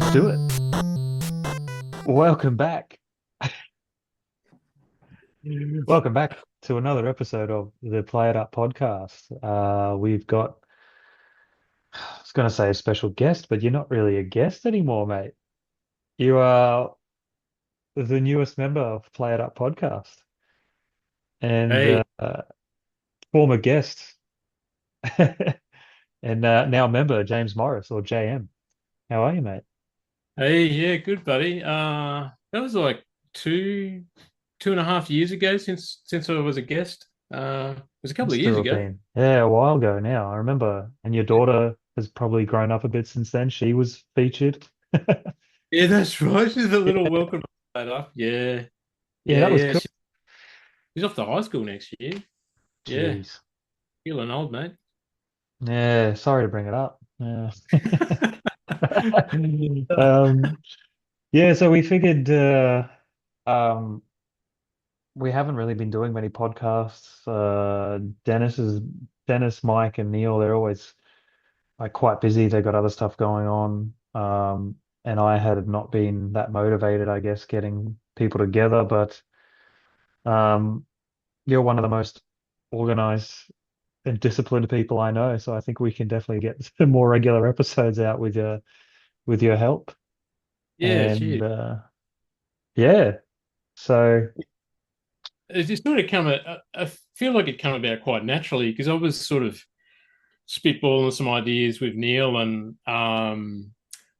Let's do it. Welcome back. Welcome back to another episode of the Play It Up podcast. We've got, I was going to say a special guest, but you're not really a guest anymore, mate. You are the newest member of Play It Up podcast and Hey, former guest and now member James Morris or JM. How are you, mate? hey, yeah, good buddy. That was like two and a half years ago since I was a guest. It was a couple Must of still years have ago. been, yeah, a while ago now. I remember. And your daughter has probably grown up a bit since then. She was featured. Yeah, that's right. She's a little welcome later. Yeah, Yeah, yeah, that was yeah. cool. She's off to high school next year. Yeah, Jeez. feeling old, mate. Yeah, sorry to bring it up. Yeah. Um, yeah, so we figured um we haven't really been doing many podcasts. Dennis, Mike, and Neil, they're always like quite busy. They got other stuff going on. And I had not been that motivated, I guess, getting people together, but um you're one of the most organized and disciplined people I know, so I think we can definitely get some more regular episodes out with your help. Yeah, And cheers. yeah, so It's just sort of I feel like it came about quite naturally because I was sort of spitballing some ideas with Neil, and I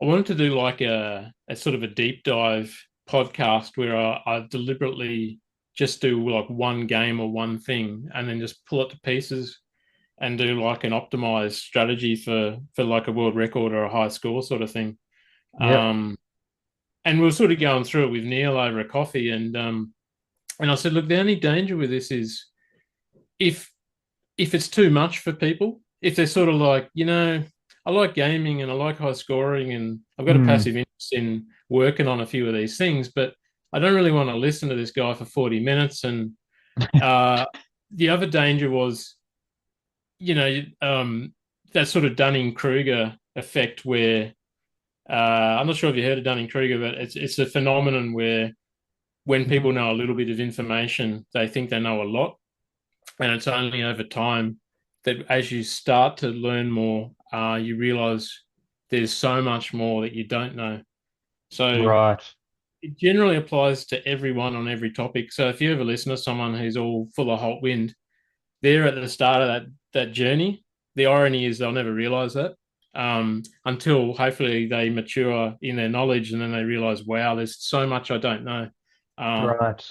wanted to do like a sort of a deep dive podcast where I deliberately just do like one game or one thing, and then just pull it to pieces and do like an optimized strategy for like a world record or a high score sort of thing. yep. And we were sort of going through it with Neil over a coffee, and I said, look, the only danger with this is if if it's too much for people, if they're sort of like, I like gaming and I like high scoring and I've got a Hmm. passive interest in working on a few of these things, but I don't really want to listen to this guy for 40 minutes. And uh, the other danger was, you know, um, that sort of Dunning-Kruger effect where I'm not sure if you heard of Dunning-Kruger, but it's a phenomenon where when people know a little bit of information, they think they know a lot. And it's only over time that as you start to learn more, you realize there's so much more that you don't know. So Right. it generally applies to everyone on every topic. So if you ever listen to someone who's all full of hot wind, they're at the start of that journey. The irony is they'll never realize that until hopefully they mature in their knowledge and then they realize, wow, there's so much I don't know. Uh, Right.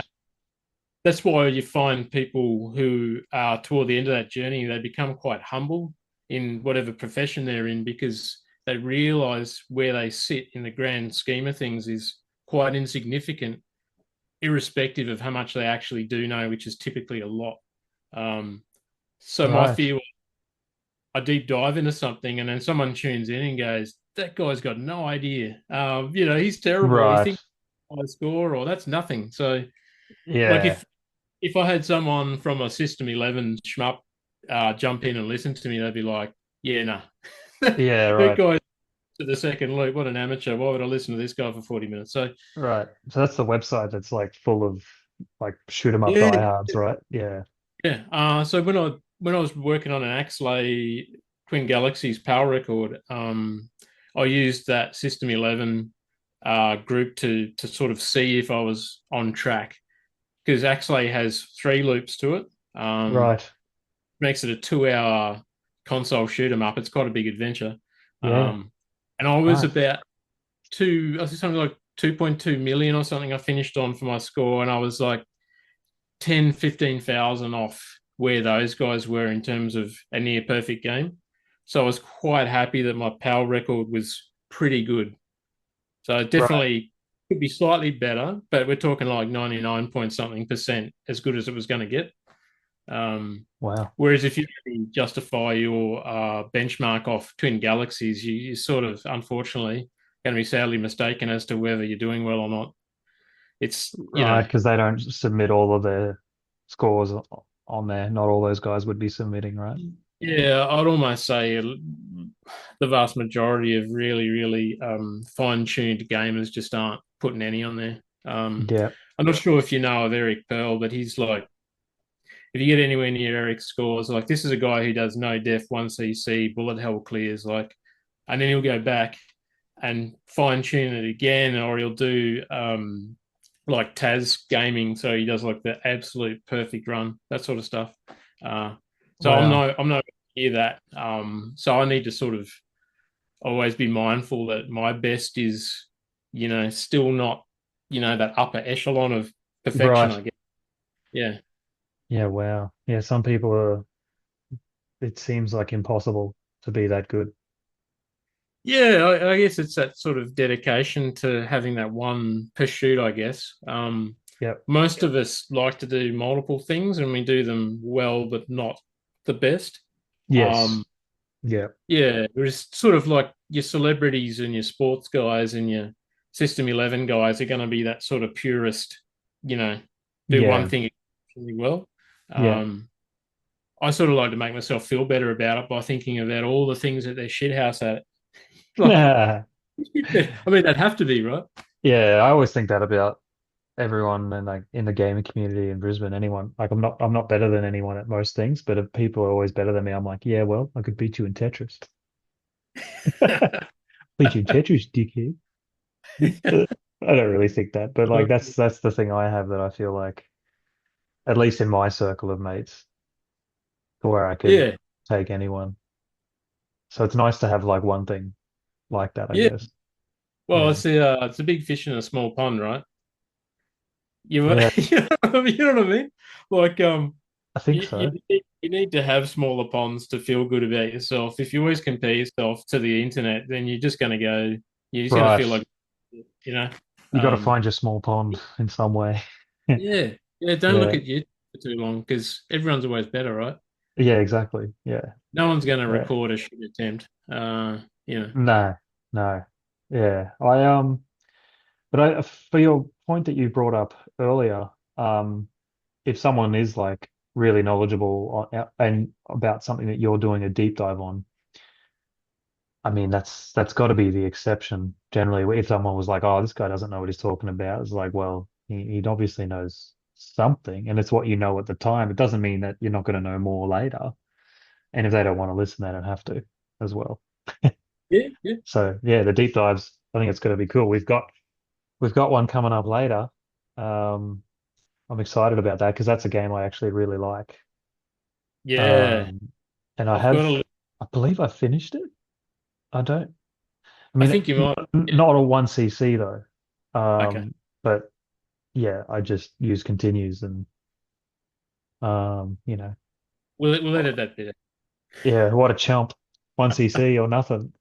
that's why you find people who are toward the end of that journey, they become quite humble in whatever profession they're in because they realize where they sit in the grand scheme of things is quite insignificant, irrespective of how much they actually do know, which is typically a lot. Um, so my Right. fear, I deep dive into something and then someone tunes in and goes, that guy's got no idea. He's terrible. He Right. thinks I score or that's nothing. So like Yeah. if I had someone from a System 11 shmup jump in and listen to me, they'd be like, yeah, no. Yeah, That right. guy to the second loop, what an amateur. Why would I listen to this guy for 40 minutes? So, Right. So that's the website that's like full of like shoot 'em up yeah. diehards, right? Yeah. Yeah. So when I was working on an Axley Twin Galaxies power record, I used that System 11 group to sort of see if I was on track because Axley has three loops to it. Um, Right. makes it a 2 hour console shoot 'em up. It's quite a big adventure. Yeah. Um, and I was Nice. about I was something like 2.2 million or something I finished on for my score. And I was like 10, 15,000 off where those guys were in terms of a near perfect game. So I was quite happy that my PAL record was pretty good. So it Right. definitely could be slightly better, but we're talking like 99 point something percent as good as it was going to get. Um, Wow. Whereas if you justify your benchmark off twin galaxies, you sort of unfortunately going to be sadly mistaken as to whether you're doing well or not. It's Right, because they don't submit all of their scores on there. Not all those guys would be submitting, right? Yeah, I'd almost say the vast majority of really, really fine-tuned gamers just aren't putting any on there. Yeah, I'm not sure if you know of Eric Pearl, but he's like, if you get anywhere near Eric's scores, like this is a guy who does no def, one CC, bullet hell clears, like, and then he'll go back and fine tune it again, or he'll do like Taz gaming, so he does like the absolute perfect run, that sort of stuff. Uh, so wow, I'm not near that. So I need to sort of always be mindful that my best is, still not, that upper echelon of perfection, right. I guess. Yeah. Yeah, wow. Yeah, some people are, it seems like impossible to be that good. Yeah, I guess it's that sort of dedication to having that one pursuit, I guess. Yep. Most of us like to do multiple things and we do them well, but not the best. Um, Yes. Yep. yeah, it's sort of like your celebrities and your sports guys and your System 11 guys are going to be that sort of purist, you know, do one Yeah. thing really well. Yeah. Um, I sort of like to make myself feel better about it by thinking about all the things that they're shithouse at. Like, I mean, that'd have to be, right? Yeah, I always think that about everyone and like in the gaming community in Brisbane, anyone. Like I'm not better than anyone at most things, but if people are always better than me, I'm like, yeah, well, I could beat you in Tetris. Beat you in Tetris, dickhead. I don't really think that, but like that's the thing I have that I feel like, at least in my circle of mates, to where I could Yeah, take anyone. So it's nice to have like one thing like that, I yeah. guess. Well, Yeah. it's a big fish in a small pond, right? You, Yeah, you know what I mean? Like, I think so. you need to have smaller ponds to feel good about yourself. If you always compare yourself to the internet, then you're just going to go, you're just going to Right. feel like, you know, You got to um, find your small pond in some way. yeah, yeah. Don't look Yeah. at you for too long because everyone's always better, right? Yeah, exactly. Yeah. No one's going to Yeah. record a shit attempt. You know, No, no. Yeah. But for your point that you brought up earlier, if someone is like really knowledgeable and about something that you're doing a deep dive on, I mean, that's got to be the exception generally. If someone was like, "Oh, this guy doesn't know what he's talking about," it's like, well, he obviously knows something, and it's what you know at the time. It doesn't mean that you're not going to know more later. And if they don't want to listen, they don't have to as well. yeah, yeah, So yeah, the deep dives, I think it's going to be cool. We've got one coming up later. Um, I'm excited about that because that's a game I actually really like. yeah. Um, and I've got a. I believe I finished it. I don't. I I mean, think you might. Yeah. not a 1cc though. Okay. But yeah, I just use continues and you know, We'll edit that bit. yeah, what a chump. 1cc or nothing.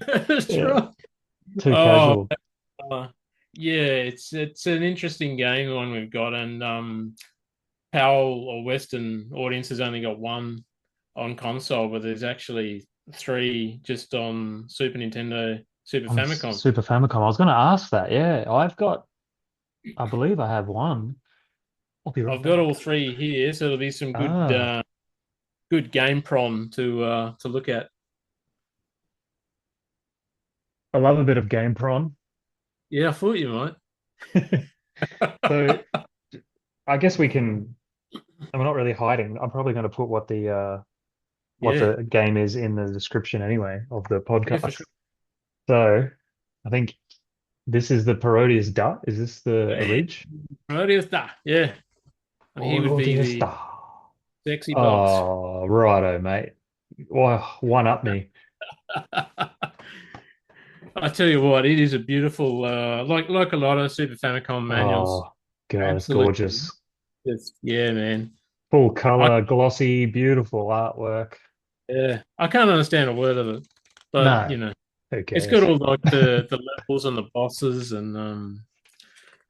That's Yeah, right. too Oh, casual. yeah. It's an interesting game, the one we've got, and Powell or Western audiences only got one on console, but there's actually three just on Super Nintendo, Super On Famicom. Super Famicom. I was going to ask that. Yeah, I believe I have one. I'll be right I've got all back. three here, so there'll be some Ah, good game prom to look at. I love a bit of game prawn. Yeah, I thought you might. So I guess we can, I'm not really hiding. I'm probably going to put what Yeah, the game is in the description anyway of the yeah, for sure. podcast. So I think this is the Parodius Dot. Is this the Yeah, Orig? Parodius, yeah. And he would be Parodius the Dot. sexy boss. Oh, righto, mate. Well, one up me. I tell you what, it is a beautiful, like a lot of Super Famicom manuals. Oh, God, it's Absolutely, gorgeous. yeah, man. Full I color, glossy, beautiful artwork. Yeah, I can't understand a word of it, but No, who it's got cares? all like the levels and the bosses, and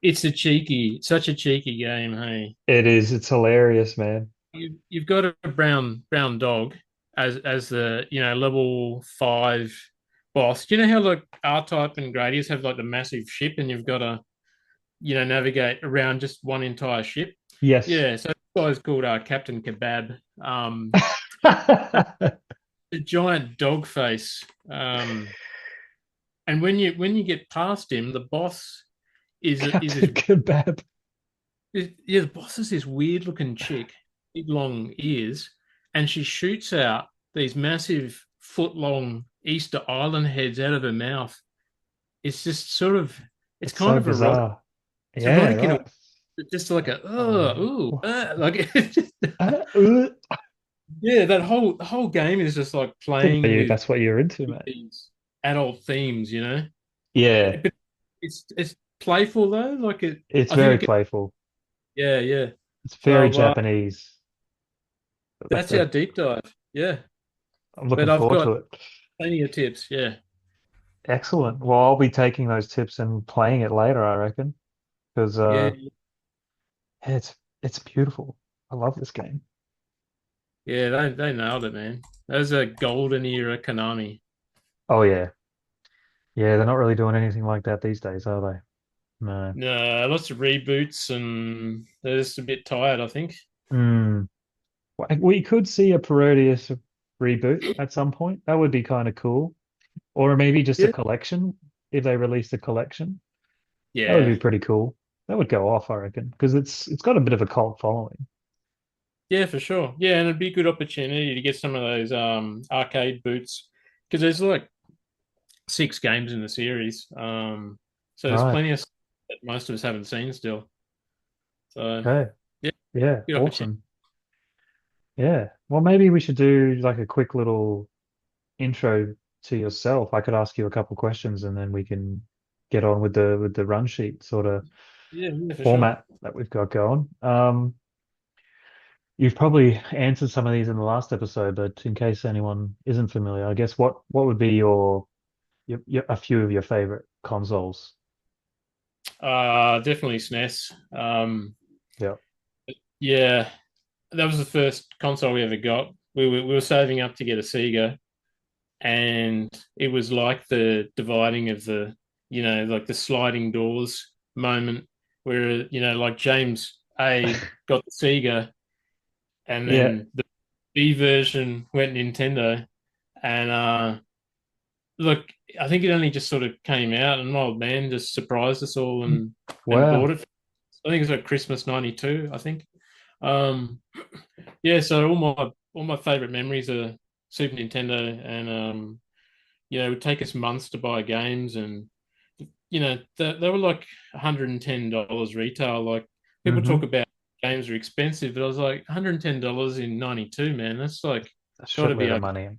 it's such a cheeky game. Hey, It is. It's hilarious, man. you've got a brown dog as the level 5 boss. Do you know how like R Type and Gradius have like the massive ship, and you've got to navigate around just one entire ship? Yes. Yeah, so this guy's called Captain Kebab. a giant dog face. And when you get past him, the boss is this Captain Kebab. yeah, the boss is this weird looking chick, big long ears, and she shoots out these massive foot long Easter Island heads out of her mouth. It's just sort of it's It's kind so of erotic. bizarre. It's Yeah, erotic in a right. just like a Oh. ooh like it's just, I yeah, the whole game is just like didn't know playing you with that's what you're into, mate. these adult themes, you know. Yeah, But it's playful though. Like it, it's I think very it gets, playful. yeah, yeah. It's very So Japanese. Like that's our the deep dive. Yeah, I'm but looking I've forward got to it. plenty of tips. Yeah, Excellent. Well, I'll be taking those tips and playing it later, I reckon, because yeah, yeah, it's beautiful. I love this game. yeah. They nailed it, man. That was a golden era Konami. Oh yeah. Yeah, they're not really doing anything like that these days, are they? No. No, lots of reboots, and they're just a bit tired, I think. Hmm. We could see a Parodius reboot at some point. That would be kind of cool. Or maybe just a Yeah, collection if they released a collection. That would be yeah, pretty cool. That would go off, I reckon, because it's got a bit of a cult following. yeah, for sure. Yeah, and it'd be a good opportunity to get some of those arcade boots because there's like six games in the series. So there's Right. plenty of stuff that most of us haven't seen still. So Okay. yeah, Yeah. good opportunity. Awesome. Yeah. Well, maybe we should do like a quick little intro to yourself. I could ask you a couple questions and then we can get on with the run sheet sort of Yeah, yeah, for sure. format that we've got going. You've probably answered some of these in the last episode, but in case anyone isn't familiar, I guess what would be your a few of your favorite consoles? Definitely SNES. Yeah. Yeah, that was the first console we ever got. We were saving up to get a Sega, and it was like the dividing of the, like the sliding doors moment where, like James A got the Sega, and Yeah. then the B version went Nintendo, and look, I think it only just sort of came out, and my old man just surprised us all and bought Wow. it. I think it was like Christmas '92, I think. Um, yeah, so all my favorite memories are Super Nintendo, and it would take us months to buy games, and they were like $110 retail. Like people talk Hmm. about games are expensive, but I was like $110 in '92, man. That's like A got to be shitload of okay. money.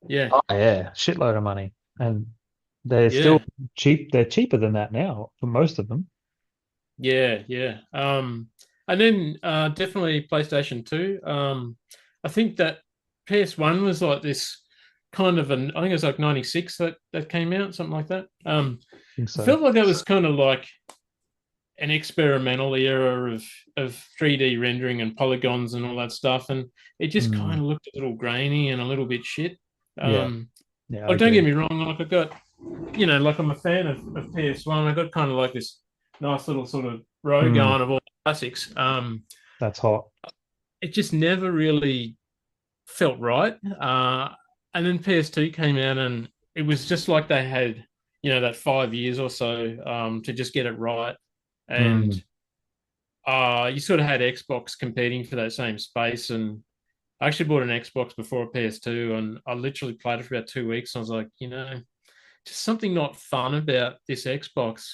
Yeah, Oh yeah, shitload of money. And they're still yeah. cheap. They're cheaper than that now for most of them. Yeah, yeah. And then definitely PlayStation 2. I think that PS1 was like this kind of I think it was like 96 that came out, something like that. I think I so. felt like that was kind of like an experimental era of 3D rendering and polygons and all that stuff. And it just kind Mm, of looked a little grainy and a little bit shit. yeah, Um, yeah, I like, don't get agree. me wrong, like I got like I'm a fan of PS1. I got kind of like this nice little sort of row Mm, going of all the classics. that's hot. It just never really felt right. And then PS2 came out, and it was just like they had, that 5 years or so to just get it right. And Mm, you sort of had Xbox competing for that same space. And I actually bought an Xbox before a PS2, and I literally played it for about 2 weeks. I was like, just something not fun about this Xbox.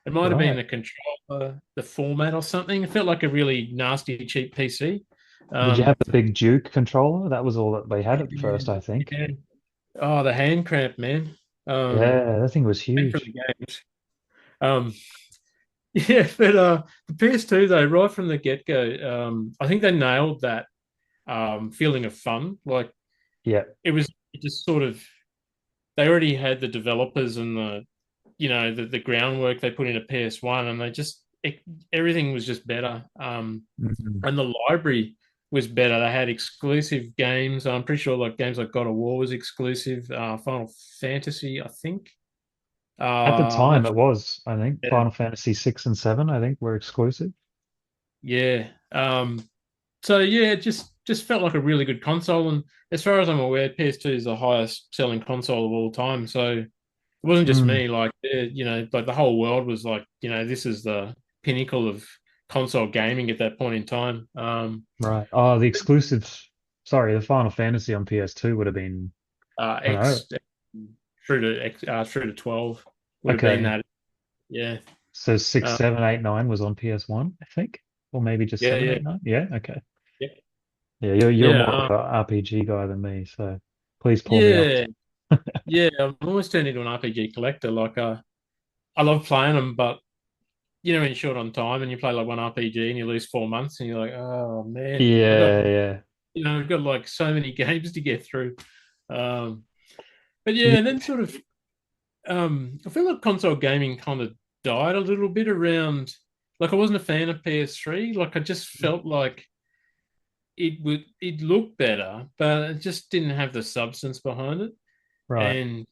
It might have been right. the controller, the format, or something. It felt like a really nasty, cheap PC. Did you have Um, the big Duke controller? That was all that they had at yeah, first, I think. yeah. Oh, the hand cramp, man. Yeah, that thing was And from the huge. games. Um, yeah, but the PS2 though, right from the get go, I think they nailed that feeling of fun. Like Yeah. it just sort of they already had the developers and the groundwork they put into PS1, and everything was just better. Mm. And the library was better. They had exclusive games. I'm pretty sure like games like God of War was exclusive. Final Fantasy, I think. At the I'm time, not it sure. was, I think, Yeah, Final Fantasy 6 and 7, I think, were exclusive. yeah. So yeah, it just felt like a really good console. And as far as I'm aware, PS2 is the highest selling console of all time. So it wasn't just Mm, me. Like like the whole world was like, this is the pinnacle of console gaming at that point in time. right. Oh, the exclusives. Sorry, the Final Fantasy on PS2 would have been, I don't know. X through to 12 would have been Okay. that. Yeah. So six, Uh, 7, 8, 9 was on PS1, I think. Or maybe just yeah, 7, yeah, 8, 9. Yeah, okay. yeah, Yeah, you're yeah, more of a RPG guy than me, so please pull me up. yeah, yeah. I've always turned into an RPG collector. Like, I love playing them, but when you're short on time and you play like one RPG and you lose 4 months and you're like, oh man, Yeah, yeah. I've got like so many games to get through. Um, but yeah, Yeah, and then sort of, I feel like console gaming kind of died a little bit around. Like, I wasn't a fan of PS3. Like, I just felt like it looked better, but it just didn't have the substance behind it. right. And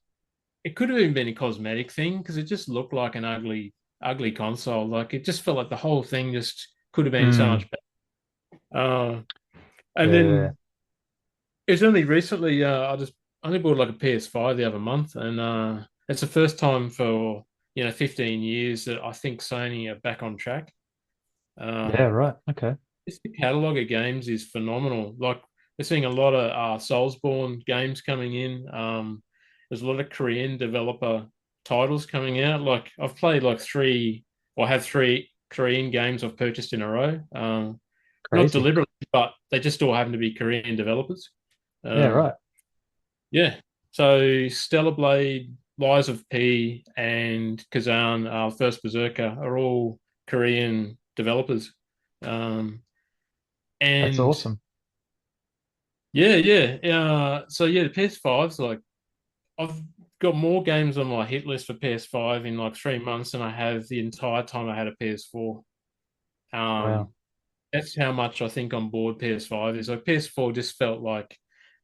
it could have even been a cosmetic thing because it just looked like an ugly console. Like, it just felt like the whole thing just could have been so Mm, much better. And yeah, then it's only recently I just only bought like a PS5 the other month, and it's the first time for 15 years that I think Sony are back on track. yeah, Um, right. Okay. the catalog of games is phenomenal. Like, we're seeing a lot of Soulsborne games coming in. There's a lot of Korean developer titles coming out. Like, I've played like three, or have three Korean games I've purchased in a row. Not Crazy. deliberately, but they just all happen to be Korean developers. Yeah, Um, right. yeah. So Stellar Blade, Lies of P, and Kazan, First Berserker are all Korean developers. Um, That's and awesome. yeah, yeah. So yeah, the PS5's like, I've got more games on my hit list for PS5 in like 3 months than I have the entire time I had a PS4. Wow. Um, that's how much I think on board PS5 is. Like, PS4 just felt like,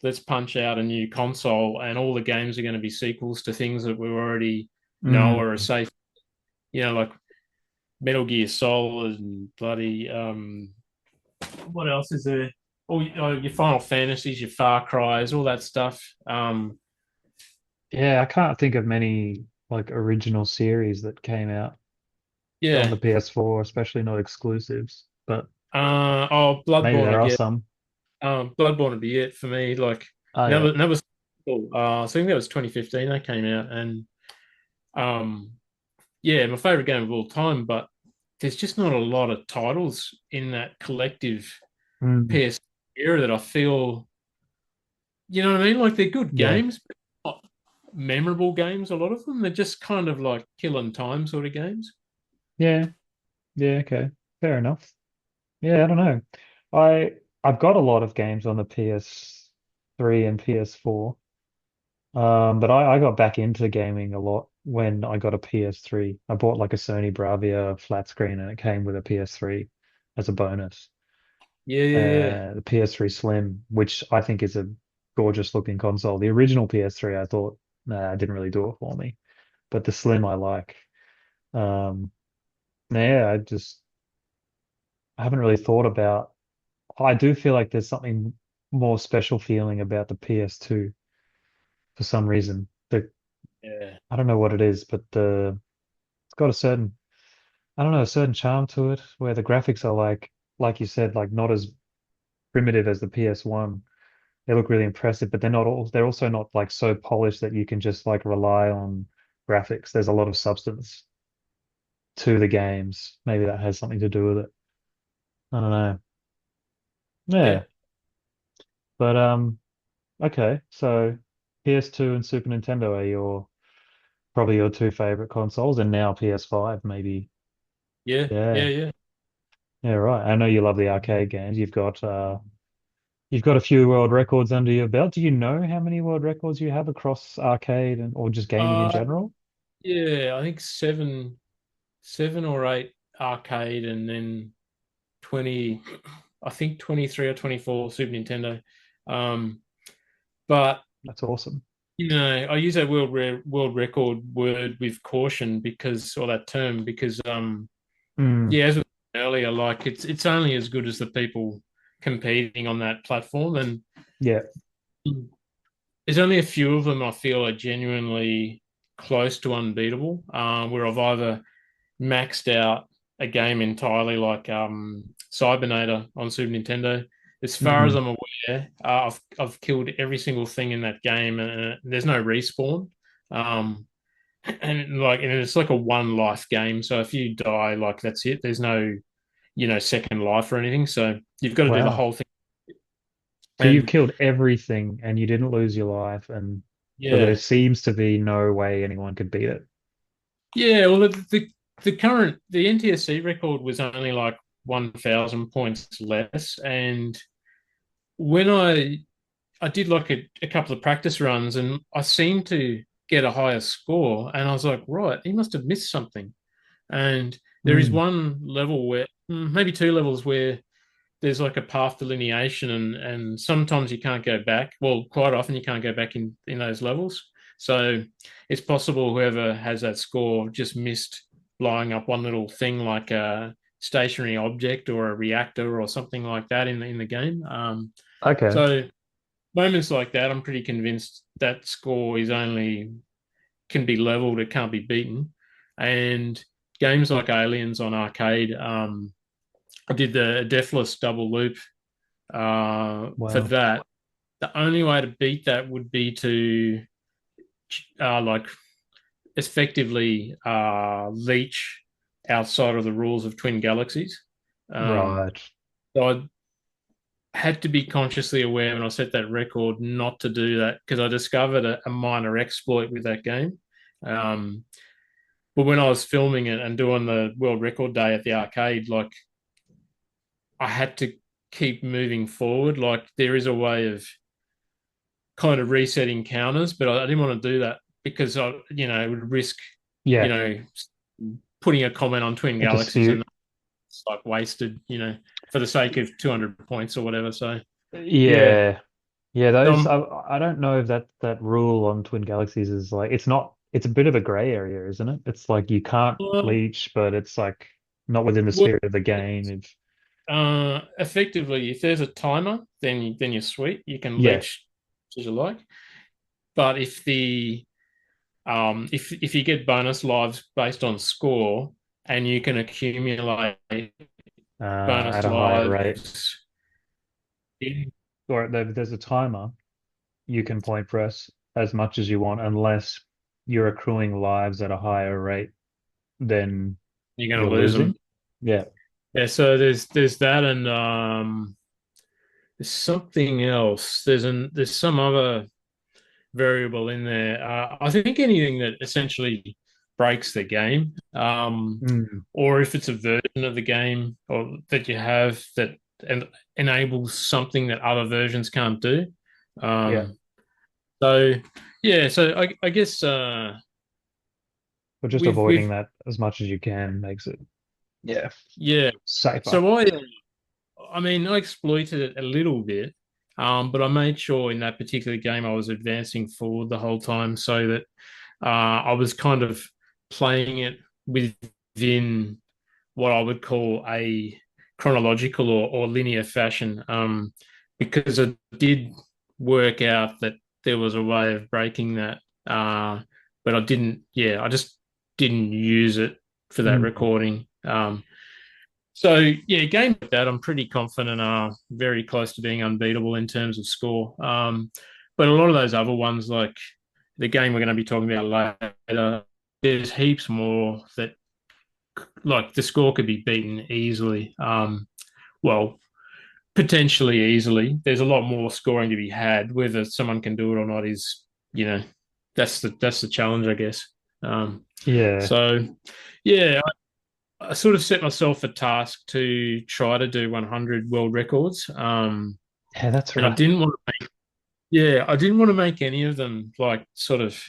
let's punch out a new console and all the games are going to be sequels to things that we already know Mm, or are safe. Like Metal Gear Solid and bloody what else is there? All your Final Fantasies, your Far Cries, all that stuff. yeah, I can't think of many like original series that came out on the Yeah. PS4, especially not exclusives, but maybe Bloodborne, I there are guess. some. Bloodborne would be it for me. Like, Oh and that yeah. was, that was cool. I think that was 2015 that came out, and um, yeah, my favorite game of all time. But there's just not a lot of titles in that collective Mm, PS era that I feel, you know what I mean? Like, they're good yeah. games, but not memorable games. A lot of them, they're just kind of like killing time sort of games. Yeah. Yeah, okay. Fair enough. Yeah, I don't know. I've got a lot of games on the PS3 and PS4. But I got back into gaming a lot when I got a PS3. I bought like a Sony Bravia flat screen and it came with a PS3 as a bonus. Yeah, yeah, yeah, The PS3 Slim, which I think is a gorgeous looking console. The original PS3, I thought, nah, didn't really do it for me. But the Slim I like. Um, yeah, I haven't really thought about. I do feel like there's something more special feeling about the PS2 for some reason. yeah, I don't know what it is, but it's got a certain, I don't know, a certain charm to it where the graphics are like you said, like not as primitive as the PS1. They look really impressive, but they're also not like so polished that you can just like rely on graphics. There's a lot of substance to the games. Maybe that has something to do with it. I don't know. yeah, Yeah, but okay, so PS2 and Super Nintendo are probably your two favorite consoles, and now PS5, maybe. yeah, yeah, Yeah, yeah. yeah, right. I know you love the arcade games. You've got a few world records under your belt. Do you know how many world records you have across arcade and or just gaming in Uh, general? yeah, I think seven or eight arcade, and then 20, I think 23 or 24 Super Nintendo. Um, but That's awesome. I use that world record word with caution, because, or that term, because Mm, yeah, as we said earlier, like, it's only as good as the people competing on that platform, and Yeah. there's only a few of them I feel are genuinely close to unbeatable. Where I've either maxed out a game entirely, like Cybernator on Super Nintendo. As far as Mm. I'm aware, I've killed every single thing in that game, and there's no respawn. Um, and it's like a one life game. So if you die, like that's it. There's no second life or anything. So you've got to do the Wow. whole thing. So you've And killed everything and you didn't lose your life, and but there yeah, seems to be no way anyone could beat it. yeah. Well, the NTSC record was only like 1,000 points less, and when I did like a couple of practice runs, and I seemed to get a higher score, and I was like, right, he must have missed something. And there is Mm. one level where maybe two levels where there's like a path delineation, and sometimes you can't go back. Well, quite often you can't go back in those levels. So it's possible whoever has that score just missed blowing up one little thing like a stationary object or a reactor or something like that in the game. Okay. So moments like that, I'm pretty convinced that score is only can be leveled, it can't be beaten. And games like Aliens on arcade, I did the Deathless double loop for Wow. that. The only way to beat that would be to like effectively leech outside of the rules of Twin Galaxies. Um, Right. so I had to be consciously aware when I set that record not to do that because I discovered a minor exploit with that game. Um, but when I was filming it and doing the world record day at the arcade, like I had to keep moving forward. Like there is a way of kind of resetting counters, but I didn't want to do that because it would risk, you Yeah. know, putting a comment on Twin A Galaxies and dispute. it's like wasted, for the sake of 200 points or whatever. So yeah, Yeah. Yeah, those um, I don't know if that rule on Twin Galaxies is like it's a bit of a gray area, isn't it? It's like you can't well, leech, but it's like not within the well, spirit of the game. If effectively, if there's a timer, then you're sweet. You can yeah, leech as you like. But if you get bonus lives based on score and you can accumulate at bonus a higher rate, lives in, or there's a timer, you can point press as much as you want unless you're accruing lives at a higher rate than you're going you're to lose losing. them. Yeah. Yeah, so there's that, and there's something else. There's some other variable in there. I think anything that essentially breaks the game, Mm, or if it's a version of the game or that you have that enables something that other versions can't do. yeah. Um, so yeah, so I guess But just avoiding we've that as much as you can makes it, yeah, yeah. safer. So I mean, I exploited it a little bit, but I made sure in that particular game I was advancing forward the whole time so that I was kind of playing it within what I would call a chronological or linear fashion, because I did work out that there was a way of breaking that, but I didn't. Yeah, I just didn't use it for that Mm, recording. So yeah, games like that, I'm pretty confident are very close to being unbeatable in terms of score. But a lot of those other ones, like the game we're going to be talking about later, there's heaps more that like the score could be beaten easily. Well, potentially easily. There's a lot more scoring to be had. Whether someone can do it or not is, you know, that's the challenge, I guess. Um, yeah, so yeah, I sort of set myself a task to try to do 100 world records. yeah, that's And I right. didn't want yeah, I didn't want to make any of them like sort of.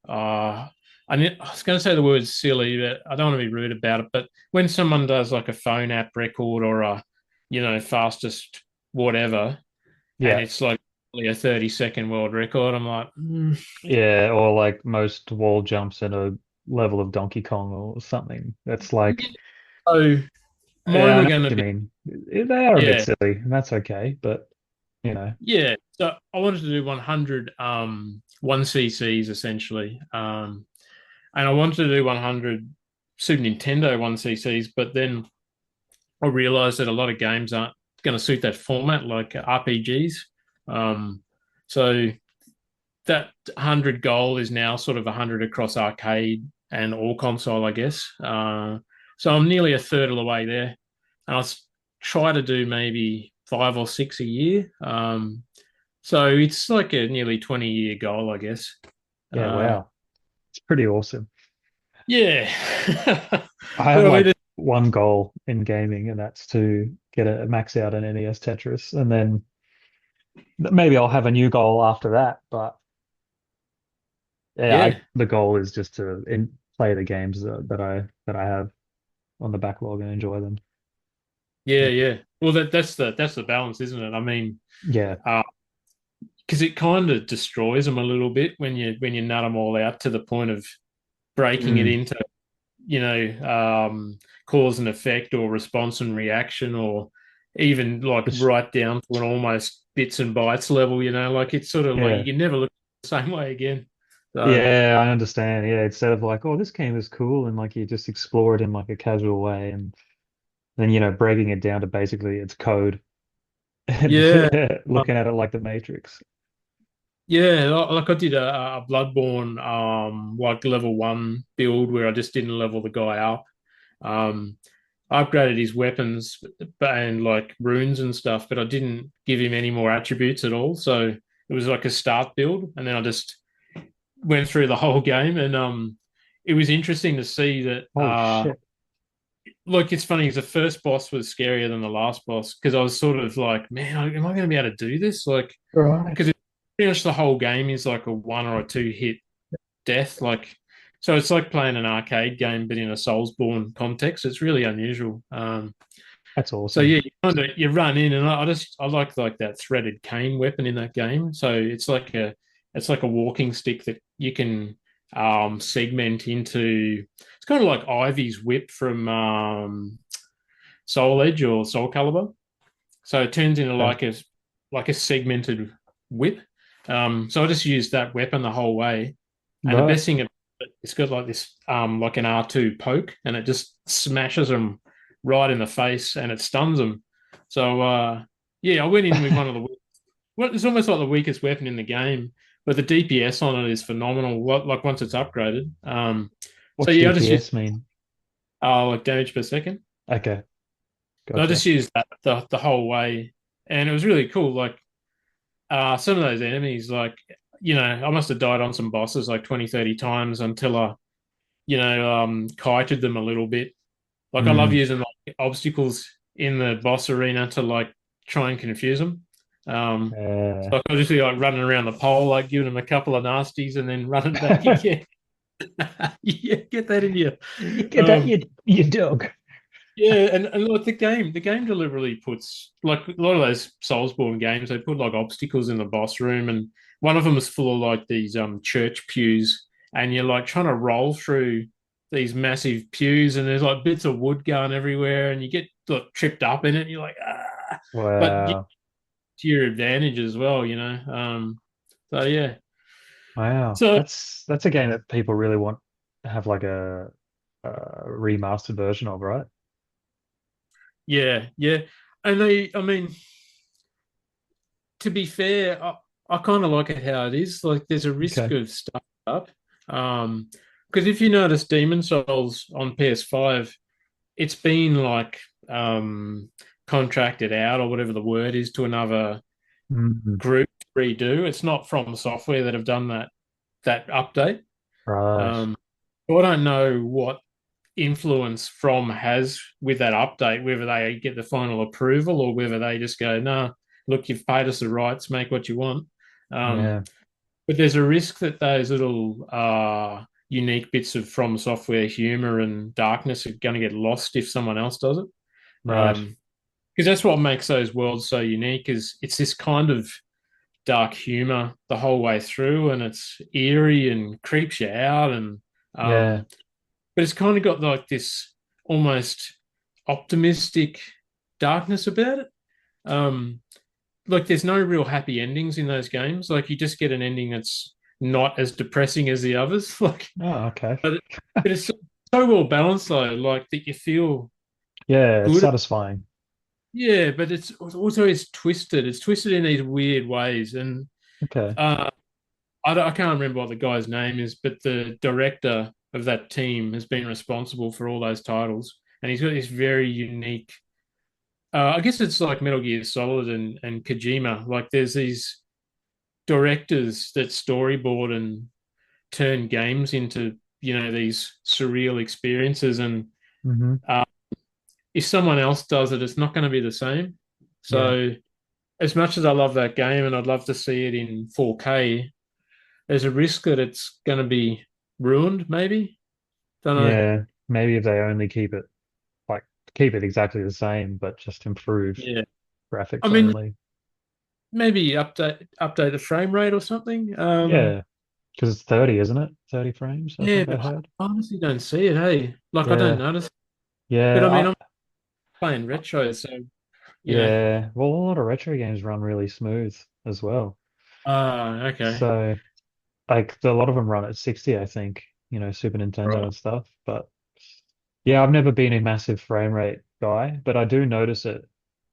Uh, I was going to say the word silly, but I don't want to be rude about it. But when someone does like a phone app record or fastest whatever, and Yeah, it's like a 30-second world record, I'm like, yeah, or like most wall jumps in a level of Donkey Kong or something. That's like, yeah. So mine Yeah, I were know going what to you be, mean. They are a bit yeah, silly, and that's okay. But you know, yeah. So I wanted to do 100 1cc's essentially. And I wanted to do 100 Super Nintendo 1cc's, but then I realized that a lot of games aren't going to suit that format, like RPGs. Um, so that 100 goal is now sort of 100 across arcade and all console, I guess. So I'm nearly a third of the way there. And try to do maybe 5 or 6 a year. So it's like a nearly 20-year goal, I guess. yeah, Uh, wow, it's pretty awesome. yeah. I have But I mean, like one goal in gaming, and that's to get a max out an NES Tetris, and then maybe I'll have a new goal after that. But yeah, yeah. the goal is just to play the games that I have on the backlog and enjoy them. Yeah, Yeah, yeah. Well, that's the balance, isn't it? I mean, yeah, because it kind of destroys them a little bit when you nut them all out to the point of breaking it mm, into, cause and effect or response and reaction, or even like just right down to an almost bits and bytes level. Like it's sort of like you yeah. can never look the same way again. So Yeah, I understand. Yeah, instead of like, oh, this game is cool, and like you just explore it in like a casual way, and then breaking it down to basically its code and yeah. looking at it like the Matrix. Yeah, like I did a Bloodborne like level 1 build where I just didn't level the guy up. Um, I upgraded his weapons and like runes and stuff, but I didn't give him any more attributes at all. So it was like a start build, and then I just went through the whole game, and it was interesting to see that. Holy shit! Like it's funny because the first boss was scarier than the last boss because I was sort of like, man, am I going to be able to do this? Like, Right. because pretty much the whole game is like a 1 or 2 hit death. Like, so it's like playing an arcade game, but in a Soulsborne context. It's really unusual. That's So awesome. yeah, you run in, and I like that threaded cane weapon in that game. So it's like a walking stick that you can segment into. It's kind of like Ivy's whip from Soul Edge or Soul Calibur. So it turns into Okay. like a segmented whip. So I just used that weapon the whole way. And the Right. best thing about it, it's got like this like an R2 poke, and it just smashes them right in the face and it stuns them. So yeah, I went in with one of the well, it's almost like the weakest weapon in the game, but the DPS on it is phenomenal. Like once it's upgraded. So What's yeah, I just used DPS mean? like damage per second. Okay, So I gotcha. just used that the whole way, and it was really cool. Like some of those enemies, like I must have died on some bosses like 20, 30 times until I, kited them a little bit. Like I love Mm. using like obstacles in the boss arena to like try and confuse them. Uh, So I'll just be like running around the pole, like giving them a couple of nasties and then running back again. Yeah, get that in you. you get that, Um, you dog. Yeah, and like the game deliberately puts like a lot of those Soulsborne games, they put like obstacles in the boss room, and one of them is full of like these church pews, and you're like trying to roll through these massive pews, and there's like bits of wood going everywhere, and you get like tripped up in it, and you're like but Wow, to your advantage as well. So yeah, wow. so That's a game that people really want to have like a remastered version of, right? yeah, yeah, and I mean, to be fair, I kind of like it how it is. Like, there's a risk Okay. of stuff up. Because if you notice Demon Souls on PS5, it's been like contracted out or whatever the word is to another Mm. group to redo. It's not from software that have done that update. Right. Um, so I don't know what influence From has with that update, whether they get the final approval or whether they just go, no, look, you've paid us the rights, make what you want. Um, Yeah. but there's a risk that those little unique bits of From Software humor and darkness are going to get lost if someone else does it. Right. Because that's what makes those worlds so unique is it's this kind of dark humor the whole way through, and it's eerie and creeps you out, and Yeah. but it's kind of got like this almost optimistic darkness about it. Um, like there's no real happy endings in those games. Like you just get an ending that's not as depressing as the others. Like, Oh, okay. but, but it's so well balanced though. Like that you feel Yeah, it's good. satisfying. Yeah, but it's also it's twisted. It's twisted in these weird ways, and Okay. uh, I can't remember what the guy's name is, but the director of that team has been responsible for all those titles, and he's got this very unique. I guess it's like Metal Gear Solid and Kojima. Like there's these directors that storyboard and turn games into these surreal experiences, and Hmm. uh, if someone else does it, it's not going to be the same. Yeah. So as much as I love that game and I'd love to see it in 4K, there's a risk that it's going to be ruined, maybe. Don't know. Yeah. Maybe if they only like keep it exactly the same, but just improve Yeah. I graphics mean, only. maybe update the frame rate or something. Yeah. Because it's 30, isn't it? 30 frames, I Yeah, think I but I heard. honestly don't see it. Hey, like I don't Yeah. notice. But Yeah. I mean, I'm playing retro, so you know. Yeah. Well, a lot of retro games run really smooth as well. Okay. So, like, a lot of them run at 60, I think, Super Nintendo Right. and stuff. But yeah, I've never been a massive frame rate guy, but I do notice it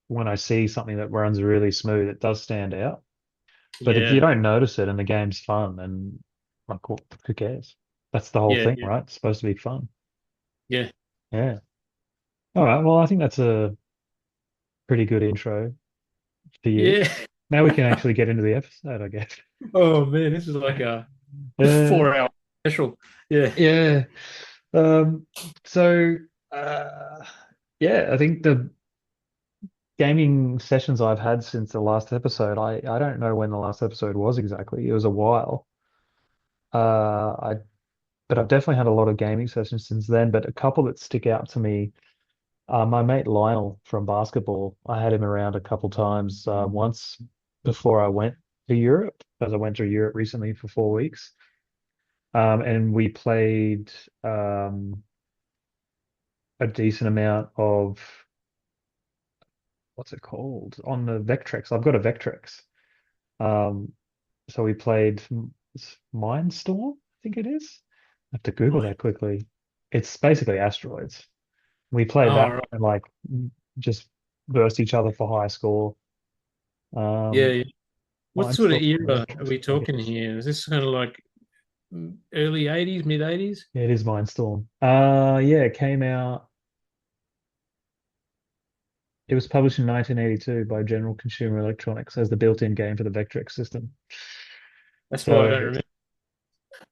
when I see something that runs really smooth. It does stand out. But if you Yeah. don't notice it and the game's fun, and like, who cares? That's the whole Yeah. thing, Yeah. right? It's supposed to be fun. Yeah. Yeah. All right. Well, I think that's a pretty good intro to you. Yeah. Now we can actually get into the episode, I guess. Oh man, this is like a Yeah. 4 hour special. Yeah. Yeah. Um, so uh yeah, I think the gaming sessions I've had since the last episode, I don't know when the last episode was exactly. It was a while. I but I've definitely had a lot of gaming sessions since then, but a couple that stick out to me. My mate Lionel from basketball, I had him around a couple times. Once before I went to Europe, as I went to Europe recently for 4 weeks. And we played a decent amount of what's it called on the Vectrex. I've got a Vectrex. Um, so we played Mindstorm, I think it is. I have to Google Right. that quickly. It's basically asteroids. We played Oh, that right. and like just versed each other for high score. Yeah. Um, Yeah. What sort of Mindstorm and era are Vectrex, we I talking guess. here? Is this kind of like early 80s, mid 80s? Yeah, it is Mindstorm. Yeah, it came out. It was published in 1982 by General Consumer Electronics as the built-in game for the Vectrex system. That's why I don't So remember.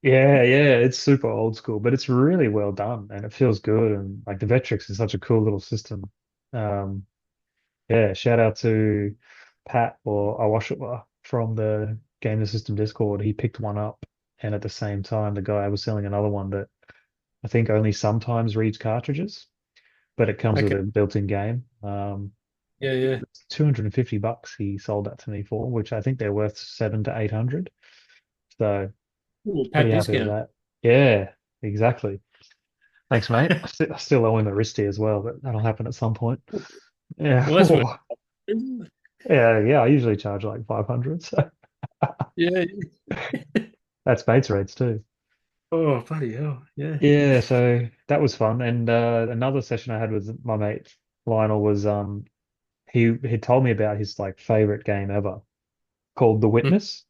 yeah, it's super old school, but it's really well done and it feels good. And like the Vectrex is such a cool little system. Um, yeah, shout out to Pat or Awashiwa from the Game the System Discord. He picked one up, and at the same time, the guy was selling another one that I think only sometimes reads cartridges, but it comes with Okay. a built-in game. Yeah. Yeah. $250 he sold that to me for, which I think they're worth 7 to 800. So Ooh, pretty Pat happy with discount. that. Yeah, exactly. Thanks, mate. I still owe him a wristy as well, but that'll happen at some point. Yeah. Well, that's what. Oh, yeah. I usually charge like 500, so Yeah. that's Bates rates too. Oh, bloody hell. Yeah. Yeah, so that was fun. And another session I had with my mate Lionel was he told me about his like favorite game ever called The Mm. Witness.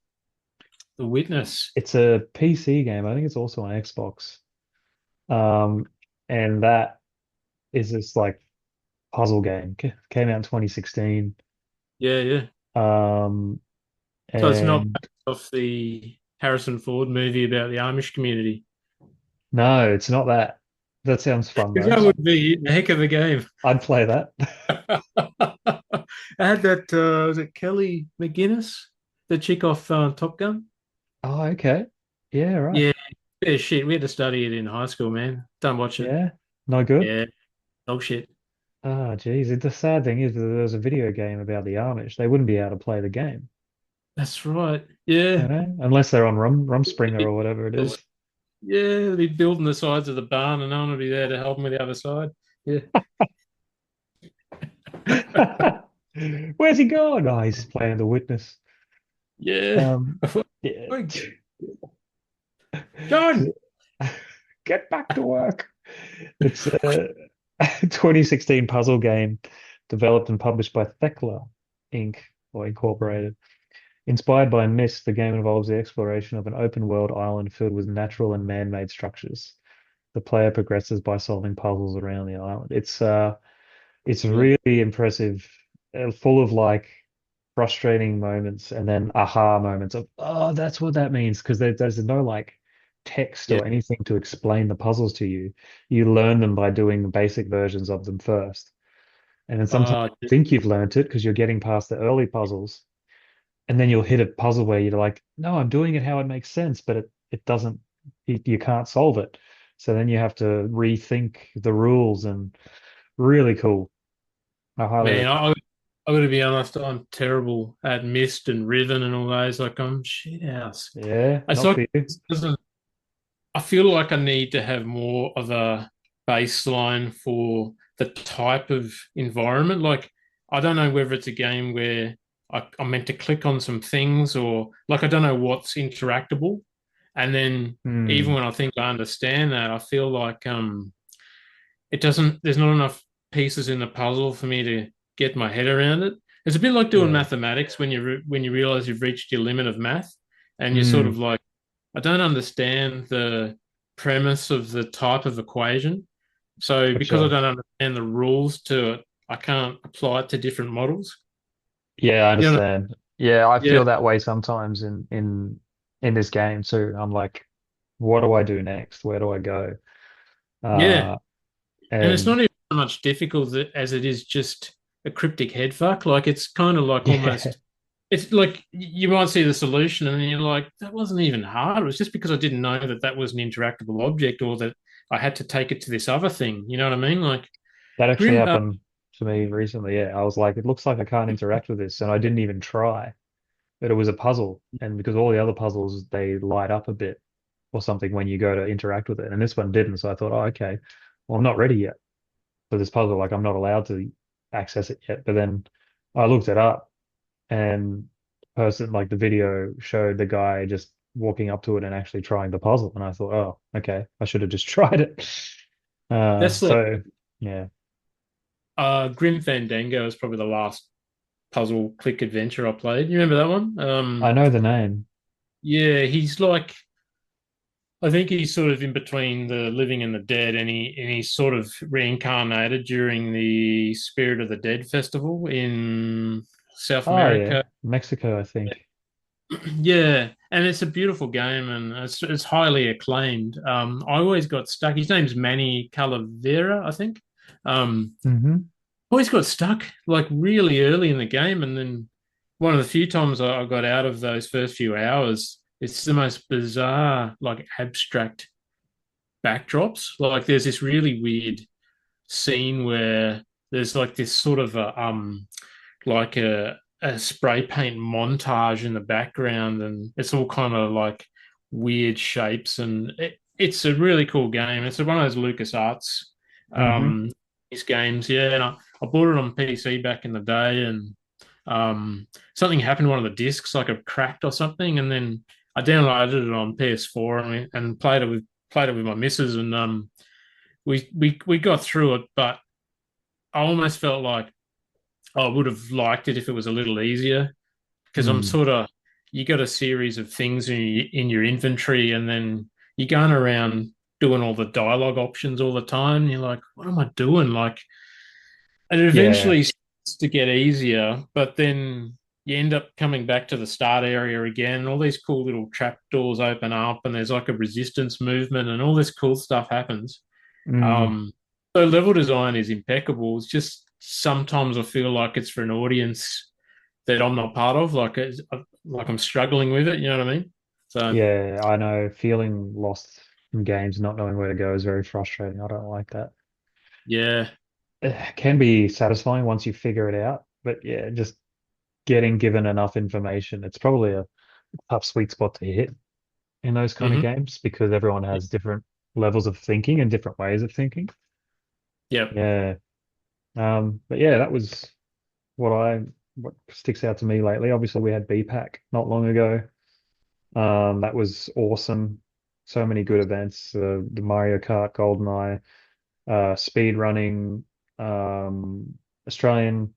The Witness. It's a PC game. I think it's also on Xbox. Um, and that is this like puzzle game. Came out in 2016. Yeah. Yeah. Um, So it's not and based off the Harrison Ford movie about the Amish community. no, it's not that. That sounds fun Because though. that would be a heck of a game. I'd play that. I had that, was it Kelly McGinnis, the chick off Top Gun? Oh, okay. Yeah, right. Yeah, yeah, shit. We had to study it in high school, man. Don't watch it. Yeah, no good. Yeah, dog shit. Ah, geez. The sad thing is that there's a video game about the Amish. They wouldn't be able to play the game, That's right. Yeah. unless they're on Rumspringer or whatever it is. Yeah, they'd be building the sides of the barn and no one would be there to help them with the other side. Yeah. Where's he going? Oh, he's playing the witness. Yeah. Um, yeah. Oi, John. Get back to work. It's a 2016 puzzle game developed and published by Thekla Inc. or Incorporated. Inspired by Myst, the game involves the exploration of an open world island filled with natural and man-made structures. The player progresses by solving puzzles around the island. It's Really? really impressive, full of like frustrating moments and then aha moments of, oh, that's what that means. Because there's no like text Yeah. or anything to explain the puzzles to you. You learn them by doing the basic versions of them first. And then sometimes Uh, you think you've learned it because you're getting past the early puzzles. And then you'll hit a puzzle where you're like, no, I'm doing it how it makes sense, but it doesn't, you can't solve it. So then you have to rethink the rules and really cool. I highly Man, recommend. I got to be honest, I'm terrible at Mist and Riven and all those. Like, I'm shit house. Yeah, It's not like, for you. I feel like I need to have more of a baseline for the type of environment. Like, I don't know whether it's a game where I'm meant to click on some things or like I don't know what's interactable. And then even Hmm. when I think I understand that, I feel like it doesn't, there's not enough pieces in the puzzle for me to get my head around it. It's a bit like doing Yeah. mathematics when when you realize you've reached your limit of math and you're sort Hmm. of like, I don't understand the premise of the type of equation. So because I Gotcha. don't understand the rules to it, I can't apply it to different models. Yeah, I You know, understand. Yeah, I yeah, feel that way sometimes in this game too. I'm like, what do I do next? Where do I go? yeah. Uh, And it's not and even so much difficult as it is just a cryptic headfuck. Like it's kind of like yeah, almost it's like you might see the solution and then you're like, that wasn't even hard. It was just because I didn't know that that was an interactable object or that I had to take it to this other thing. You know what I mean? Like that actually Grim, happened to me recently. Yeah, I was like, it looks like I can't interact with this, and I didn't even try. But it was a puzzle, and because all the other puzzles they light up a bit or something when you go to interact with it, and this one didn't. So I thought, oh, okay, well, I'm not ready yet for this puzzle. Like I'm not allowed to access it yet. But then I looked it up, and person like the video showed the guy just walking up to it and actually trying the puzzle, and I thought, oh, okay, I should have just tried it. that's like So yeah, Grim Fandango is probably the last puzzle click adventure I played. You remember that one? I know the name. Yeah, he's like I think he's sort of in between the living and the dead, and he's sort of reincarnated during the Spirit of the Dead festival in South Oh yeah, America. Mexico, I think. Yeah, and it's a beautiful game, and it's highly acclaimed. I always got stuck. His name's Manny Calavera, I think. Hmm. Always got stuck like really early in the game, and then one of the few times I got out of those first few hours, it's the most bizarre, like abstract backdrops. Like there's this really weird scene where there's like this sort of like a spray paint montage in the background, and it's all kind of like weird shapes, and it's a really cool game. It's one of those Lucas Arts Hmm. um, these games, yeah. And I bought it on PC back in the day, and something happened to one of the discs, like it cracked or something, and then I downloaded it on PS4 and played it with my missus, and we got through it, but I almost felt like I would have liked it if it was a little easier because I'm Mm. sort of you got a series of things in your inventory, and then you're going around doing all the dialogue options all the time. And you're like, what am I doing? Like, and it Yeah. eventually starts to get easier, but then you end up coming back to the start area again, and all these cool little trap doors open up, and there's like a resistance movement, and all this cool stuff happens. Mm. Um, so level design is impeccable. It's just sometimes I feel like it's for an audience that I'm not part of. Like I'm struggling with it. You know what I mean? So Yeah, I know feeling lost in games, not knowing where to go is very frustrating. I don't like that. yeah. It can be satisfying once you figure it out, but yeah, just getting given enough information, it's probably a tough sweet spot to hit in those kind of Hmm. games because everyone has different levels of thinking and different ways of thinking. Yep. Yeah. But yeah, that was. what sticks out to me lately. Obviously, we had BPAC not long ago. That was awesome. So many good events. The Mario Kart, GoldenEye, speed running, Australian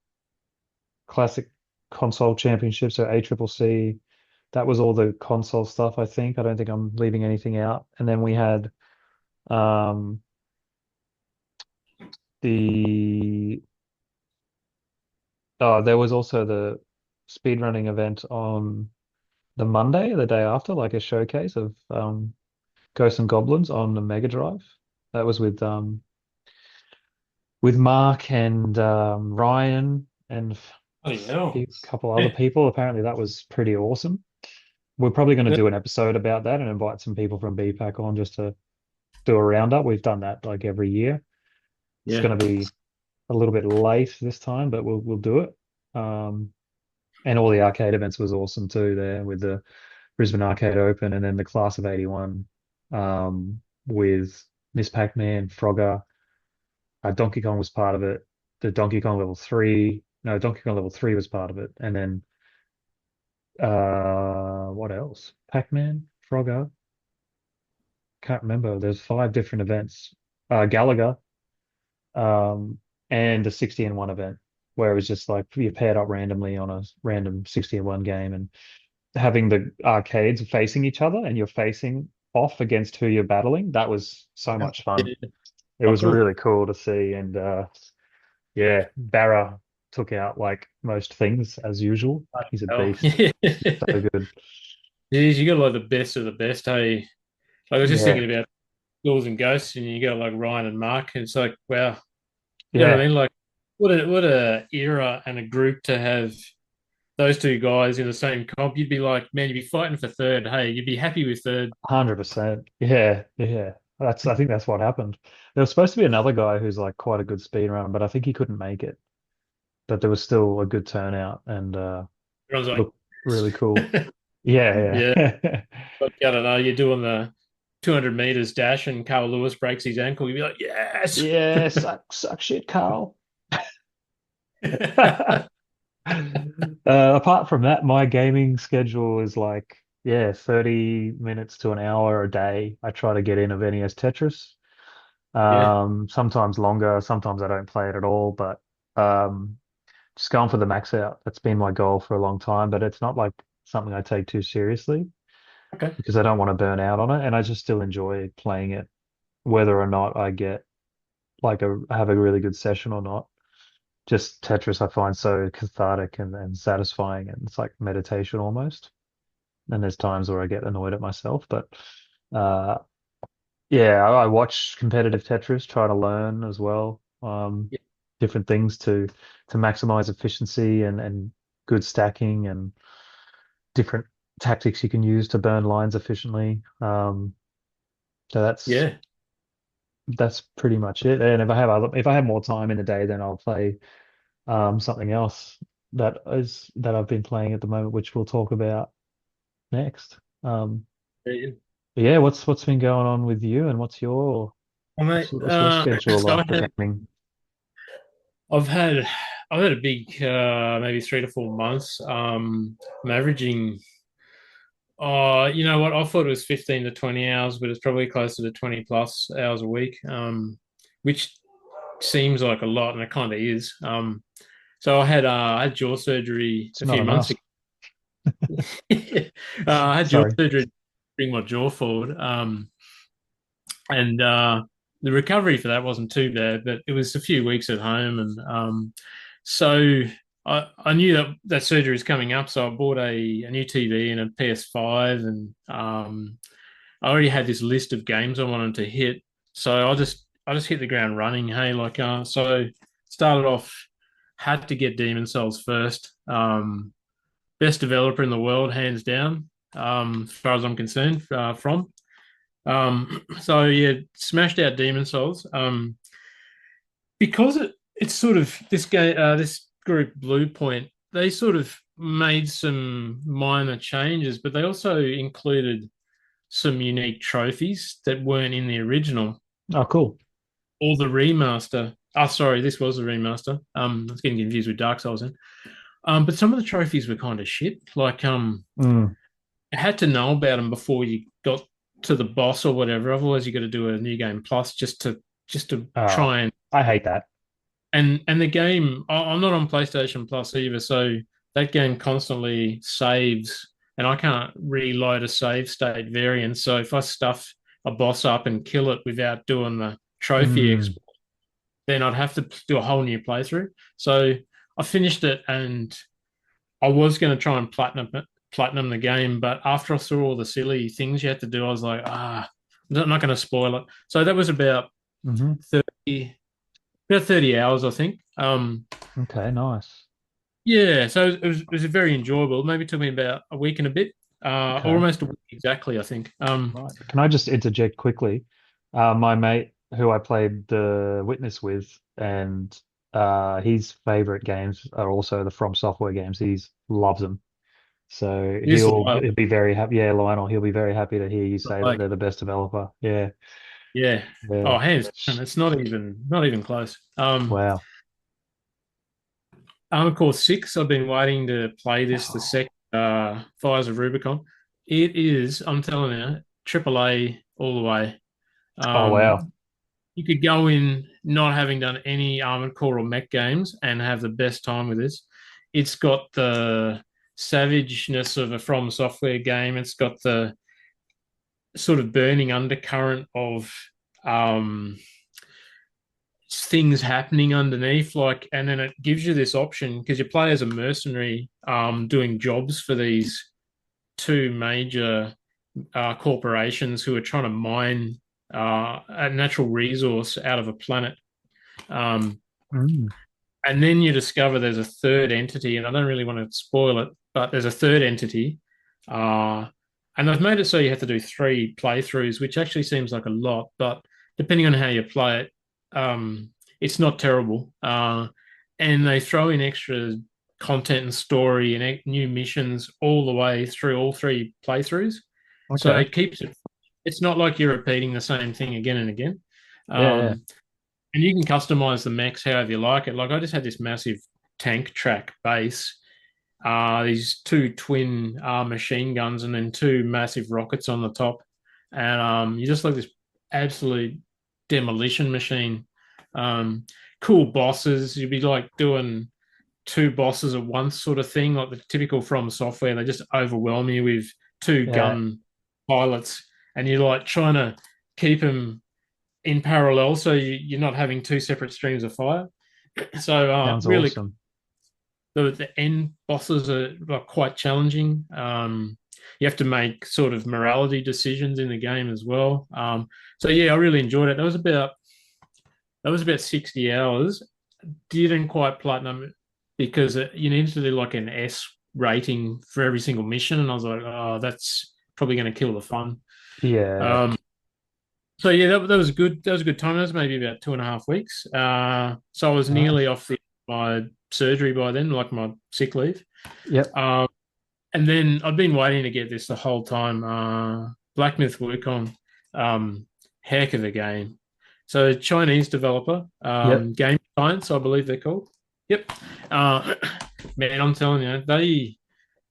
Classic Console Championships, so ACCC. That was all the console stuff, I think. I don't think I'm leaving anything out. And then we had um, the there was also the speedrunning event on the Monday, the day after, like a showcase of Ghosts and Goblins on the Mega Drive. That was with Mark and Ryan and Oh, hell. a couple other Yeah. people. Apparently, that was pretty awesome. We're probably going to Yeah. do an episode about that and invite some people from BPAC on just to do a roundup. We've done that like every year. It's Yeah. going to be a little bit late this time, but we'll do it. Um, and all the arcade events was awesome too there with the Brisbane Arcade Open and then the Class of 81 with Miss Pac-Man, Frogger, Donkey Kong was part of it. The Donkey Kong Level 3, no, Donkey Kong Level 3 was part of it. And then what else? Pac-Man, Frogger, can't remember. There's five different events. Gallagher, um, and a 60 and 1 event where it was just like you paired up randomly on a random 60 and 1 game and having the arcades facing each other and you're facing off against who you're battling. That was so much fun. Yeah. It Oh, was cool. really cool to see. And yeah, Barra took out like most things as usual. He's a Oh, beast. yeah. So good. Jeez, you got like the best of the best, hey. Like, I was just Yeah. thinking about Ghouls and Ghosts, and you got like Ryan and Mark, and it's like, wow, you know what I Yeah. mean? Like, what a era and a group to have those two guys in the same comp. You'd be like, man, you'd be fighting for third. Hey, you'd be happy with third. 100%. Yeah, yeah. I think that's what happened. There was supposed to be another guy who's like quite a good speed runner, but I think he couldn't make it. But there was still a good turnout and Everyone's like, looked really cool. Yeah, yeah, yeah. like, I don't know, you're doing the 200 meters dash, and Carl Lewis breaks his ankle. You'd be like, yes. Yeah, suck shit, Carl. Apart from that, my gaming schedule is like, yeah, 30 minutes to an hour a day. I try to get in of NES Tetris. Yeah, Sometimes longer, sometimes I don't play it at all, but um, just going for the max out. That's been my goal for a long time, but it's not like something I take too seriously okay. because I don't want to burn out on it, and I just still enjoy playing it, whether or not I get like have a really good session or not. Just Tetris I find so cathartic and satisfying, and it's like meditation almost. And there's times where I get annoyed at myself, but uh, yeah, I watch competitive Tetris, try to learn as well, Yeah, different things to maximize efficiency and good stacking and different tactics you can use to burn lines efficiently. So yeah, that's pretty much it. And if I have more time in the day, then I'll play something else that I've been playing at the moment, which we'll talk about next. yeah. But yeah, what's been going on with you, and Well, mate, what's your schedule so like for gaming? I've had I've had a big maybe 3 to 4 months. I'm averaging. You know what? I thought it was 15 to 20 hours, but it's probably closer to 20 plus hours a week, which seems like a lot, and it kind of is. So I had jaw surgery It's a not few months enough. ago. I had jaw Sorry. surgery to bring my jaw forward, and the recovery for that wasn't too bad, but it was a few weeks at home, and so I knew that that surgery was coming up, so I bought a new TV and a PS5, and I already had this list of games I wanted to hit, so I just hit the ground running. Hey, like so started off, had to get Demon Souls first. Best developer in the world, hands down, as far as I'm concerned. So yeah, smashed out Demon Souls. Because it's sort of this game, this group Blue Point, they sort of made some minor changes, but they also included some unique trophies that weren't in the original Oh, cool. or the remaster. Oh, sorry, this was the remaster. I was getting confused with Dark Souls then. But some of the trophies were kind of shit. Like, Mm. I had to know about them before you got to the boss or whatever. Otherwise, you got to do a new game plus just to Oh, try I hate that. and the game. I'm not on PlayStation Plus either, so that game constantly saves, and I can't reload a save state variant. So if I stuff a boss up and kill it without doing the trophy Mm. export, then I'd have to do a whole new playthrough. So I finished it, and I was going to try and platinum the game, but after I saw all the silly things you had to do, I was like, I'm not going to spoil it. So that was Hmm. 30, about 30 hours, I think. Okay, nice. Yeah, so it was very enjoyable. Maybe took me about a week and a bit, or Okay. almost a week exactly, I think. Right. Can I just interject quickly? My mate who I played the Witness with, and his favorite games are also the From Software games. He loves them. So This he'll be very happy. Yeah, Lionel, he'll be very happy to hear you say that like, they're the best developer. Yeah. yeah. Yeah. Oh, hands down, it's not even close. Wow. Armored Core 6, I've been waiting to play this the second Fires of Rubicon. It is, I'm telling you, AAA all the way. Oh, wow. Um, you could go in not having done any Armored Core or mech games and have the best time with this. It's got the savageness of a From Software game. It's got the sort of burning undercurrent of um, things happening underneath, like, and then it gives you this option because you play as a mercenary, doing jobs for these two major corporations who are trying to mine a natural resource out of a planet. um, Mm. and then you discover there's a third entity, and I don't really want to spoil it, but there's a third entity. uh, and they've made it so you have to do three playthroughs, which actually seems like a lot, but depending on how you play it, it's not terrible. And they throw in extra content and story and new missions all the way through all three playthroughs. So Okay. it keeps it, it's not like you're repeating the same thing again and again. Yeah, yeah. Um, and you can customize the mechs however you like it. Like I just had this massive tank track base, these two twin machine guns, and then two massive rockets on the top. And you just like this absolute demolition machine. Um, cool bosses. You'd be like doing two bosses at once, sort of thing, like the typical From Software. They just overwhelm you with two Yeah. gun pilots, and you're like trying to keep them in parallel, so you're not having two separate streams of fire. So Sounds really, awesome. the end bosses are quite challenging. You have to make sort of morality decisions in the game as well. So yeah, I really enjoyed it. That was about 60 hours. Didn't quite platinum it because you needed to do like an S rating for every single mission, and I was like, oh, that's probably going to kill the fun. Yeah. Um, So yeah, that was a good. That was a good time. That was maybe about 2.5 weeks. So I was nearly Nice. off my surgery by then, like my sick leave. Yep. Um, and then I've been waiting to get this the whole time. Black Myth Wukong, um, heck of a game. So Chinese developer, Yep. Game Science, I believe they're called. Yep. Uh, man, I'm telling you, they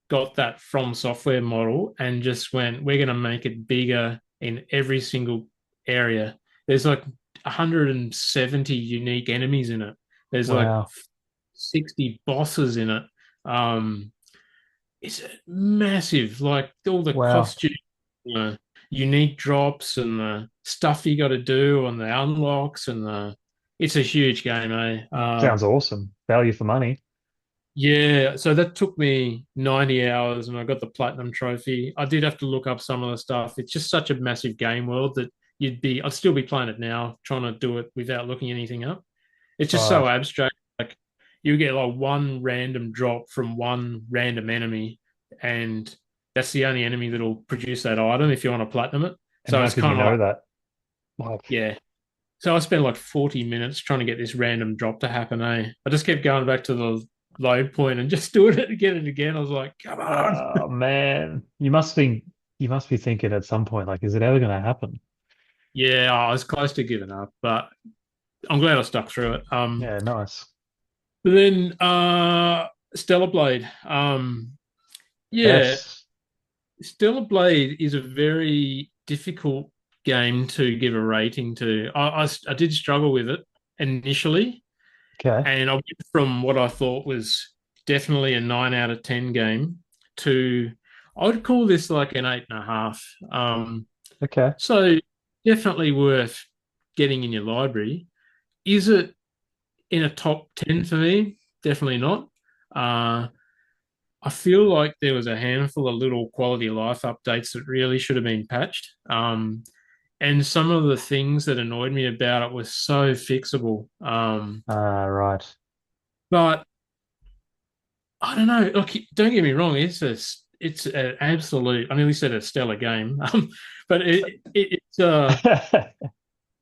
got that From Software model and just went, we're going to make it bigger in every single area. There's like 170 unique enemies in it. There's like Wow. 60 bosses in it. Um, it's massive. Like all the Wow. costumes, the unique drops, and the stuff you got to do, and the unlocks, and the. It's a huge game, eh? Sounds awesome. Value for money. Yeah, so that took me 90 hours and I got the platinum trophy. I did have to look up some of the stuff. It's just such a massive game world that I'd still be playing it now, trying to do it without looking anything up. It's just so Right. abstract. Like you get like one random drop from one random enemy, and that's the only enemy that'll produce that item if you want to platinum it. And So how it's could you kind of know like, that? Like, yeah. So I spent like 40 minutes trying to get this random drop to happen, eh? I just kept going back to the load point and just doing it again and again. I was like, come on. oh man, you must be thinking at some point, like, is it ever going to happen? Yeah, I was close to giving up, but I'm glad I stuck through it. Yeah, nice. But then Stellar Blade. Yeah, Yes. Stellar Blade is a very difficult game to give a rating to. I did struggle with it initially, Okay. and I went from what I thought was definitely a 9 out of 10 game to I would call this like an 8.5. Okay. So definitely worth getting in your library. Is it in a top 10 for me? Definitely not. Uh, I feel like there was a handful of little quality of life updates that really should have been patched. And some of the things that annoyed me about it were so fixable. Right. But I don't know. Look, don't get me wrong. It's an absolute. I nearly said a stellar game, but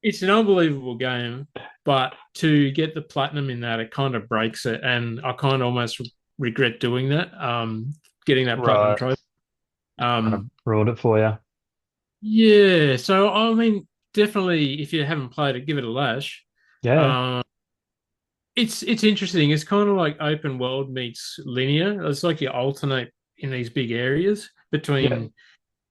it's an unbelievable game. But to get the platinum in that, it kind of breaks it, and I kind of almost regret doing that. Getting that platinum Right. trophy. Kind of Um, ruined it for you. yeah. So I mean, definitely, if you haven't played it, give it a lash. Yeah. Um, it's interesting. It's kind of like open world meets linear. It's like you alternate in these big areas Yeah. between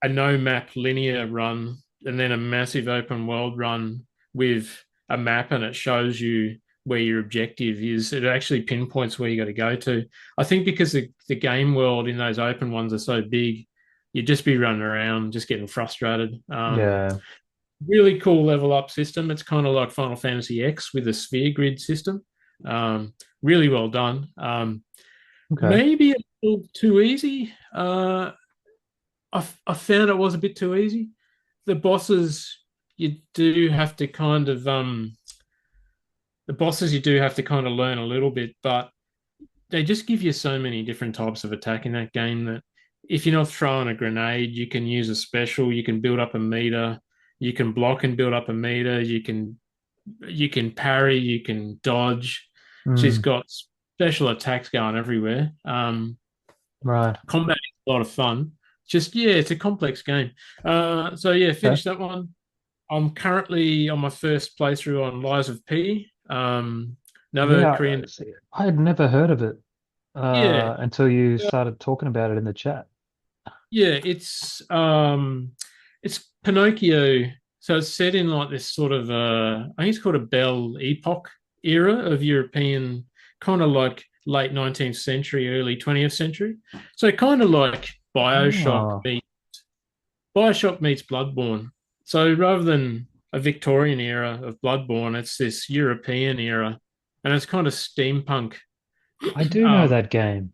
a no map linear run and then a massive open world run with a map, and it shows you where your objective is. It actually pinpoints where you got to go to. I think because the game world in those open ones are so big, you'd just be running around just getting frustrated. Yeah. Really cool level up system. It's kind of like Final Fantasy X with a sphere grid system. Really well done. Okay. Maybe a little too easy. I found it was a bit too easy. The bosses you do have to kind of the bosses you do have to kind of learn a little bit, but they just give you so many different types of attack in that game that if you're not throwing a grenade, you can use a special, you can build up a meter, you can block and build up a meter, you can parry, you can dodge. She's Mm, got special attacks going everywhere. right. Combat is a lot of fun. Just yeah, it's a complex game. So yeah, Okay. finish that one. I'm currently on my first playthrough on Lies of P. Another Yeah. Korean. See, I had never heard of it Yeah, until you started talking about it in the chat. yeah. It's Pinocchio. So it's set in like this sort of I think it's called a Belle Epoque era of European, kind of like late 19th century, early 20th century. So kind of like Oh, Bioshock meets Bloodborne. So rather than a Victorian era of Bloodborne, it's this European era, and it's kind of steampunk. I do know Um, that game.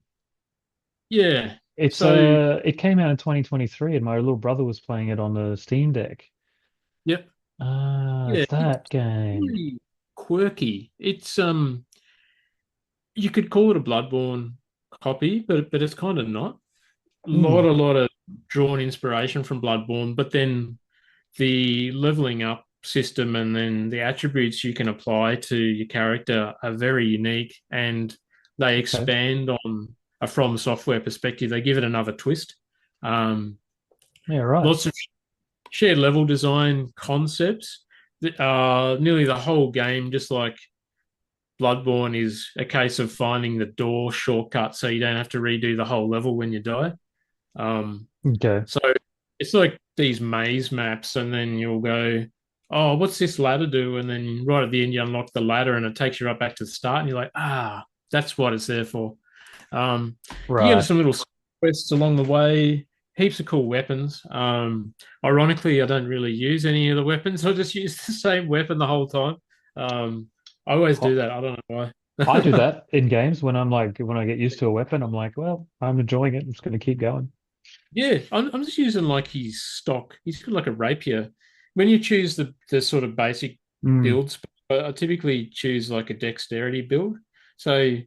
yeah. It's So it came out in 2023 and my little brother was playing it on the Steam Deck. yep. Ah, Yeah. it's It's that game. really quirky. It's you could call it a Bloodborne copy, but it's kind of not. Hmm. A lot of drawn inspiration from Bloodborne, but then the leveling up system and then the attributes you can apply to your character are very unique, and they Okay. expand on a From Software perspective. They give it another twist. Um, Yeah, right. Lots of shared level design concepts. Nearly the whole game, just like Bloodborne, is a case of finding the door shortcut so you don't have to redo the whole level when you die. Um, Okay. So it's like these maze maps, and then you'll go, "Oh, what's this ladder do?" And then right at the end, you unlock the ladder, and it takes you right back to the start, and you're like, "Ah, that's what it's there for." Um, you get Right. some little quests along the way, heaps of cool weapons. Ironically, I don't really use any of the weapons. I just use the same weapon the whole time. Um, I always I do that. I don't know I do why. that in games when I'm like when I get used to a weapon, I'm like, well, I'm enjoying it. I'm just going to keep going. Yeah, I'm just using like his stock. He's got like a rapier. When you choose the sort of basic Mm. builds, I typically choose like a dexterity build. So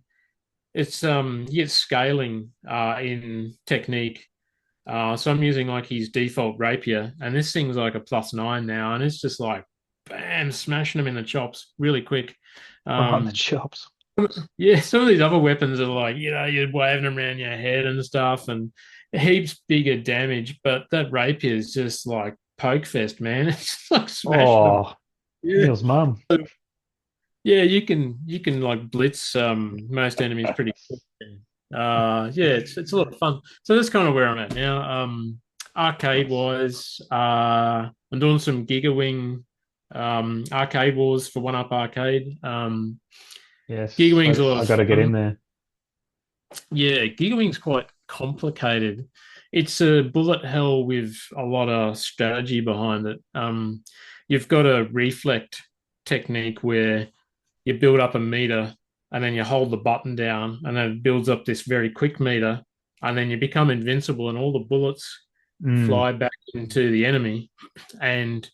it's you get scaling in technique. So I'm using like his default rapier, and this thing's like a +9 now, and it's just like bam, smashing them in the chops really quick. Right, the Um, chops. yeah, some of these other weapons are like, you're waving them around your head and stuff, and heaps bigger damage. But that rapier is just like poke fest, man. It's just like smashing them. Oh, Yeah. Neil's mum. Yeah, you can like blitz most enemies pretty quick. Yeah, it's a lot of fun. So that's kind of where I'm at now. Arcade Nice. wise, I'm doing some Gigawing arcade wars for One Up Arcade. Yes, Gigawing's a lot I of got to get in fun. there. Yeah, Gigawing's quite complicated. It's a bullet hell with a lot of strategy behind it. You've got a reflect technique where you build up a meter and then you hold the button down and then it builds up this very quick meter and then you become invincible and all the bullets Mm, fly back into the enemy and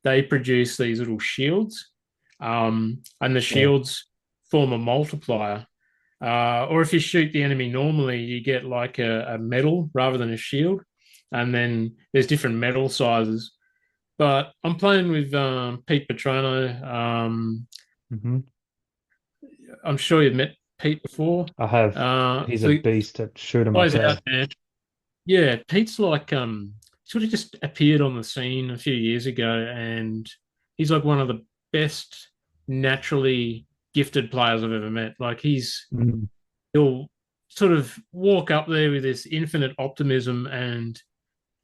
they produce these little shields, and the yeah. shields form a multiplier. Or if you shoot the enemy normally, you get like a medal rather than a shield. And then there's different medal sizes. But I'm playing with Pete Petrano. Hmm. I'm sure you've met Pete before. I have. He's a So beast at shoot 'em up, guys eh? out there. Yeah, Pete's like sort of just appeared on the scene a few years ago, and he's like one of the best naturally gifted players I've ever met. Like Mm, he'll sort of walk up there with this infinite optimism and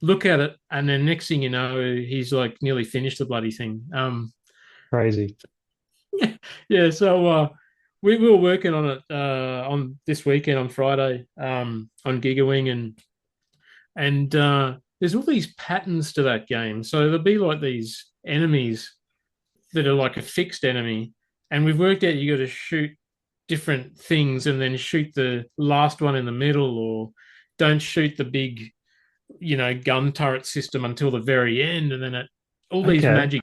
look at it, and then next thing you know, he's like nearly finished the bloody thing. crazy. Yeah, so we were working on it on this weekend on Friday on Gigawing, and there's all these patterns to that game. So there'll be like these enemies that are like a fixed enemy, and we've worked out you got to shoot different things and then shoot the last one in the middle, or don't shoot the big, gun turret system until the very end, and then all these Okay. magic,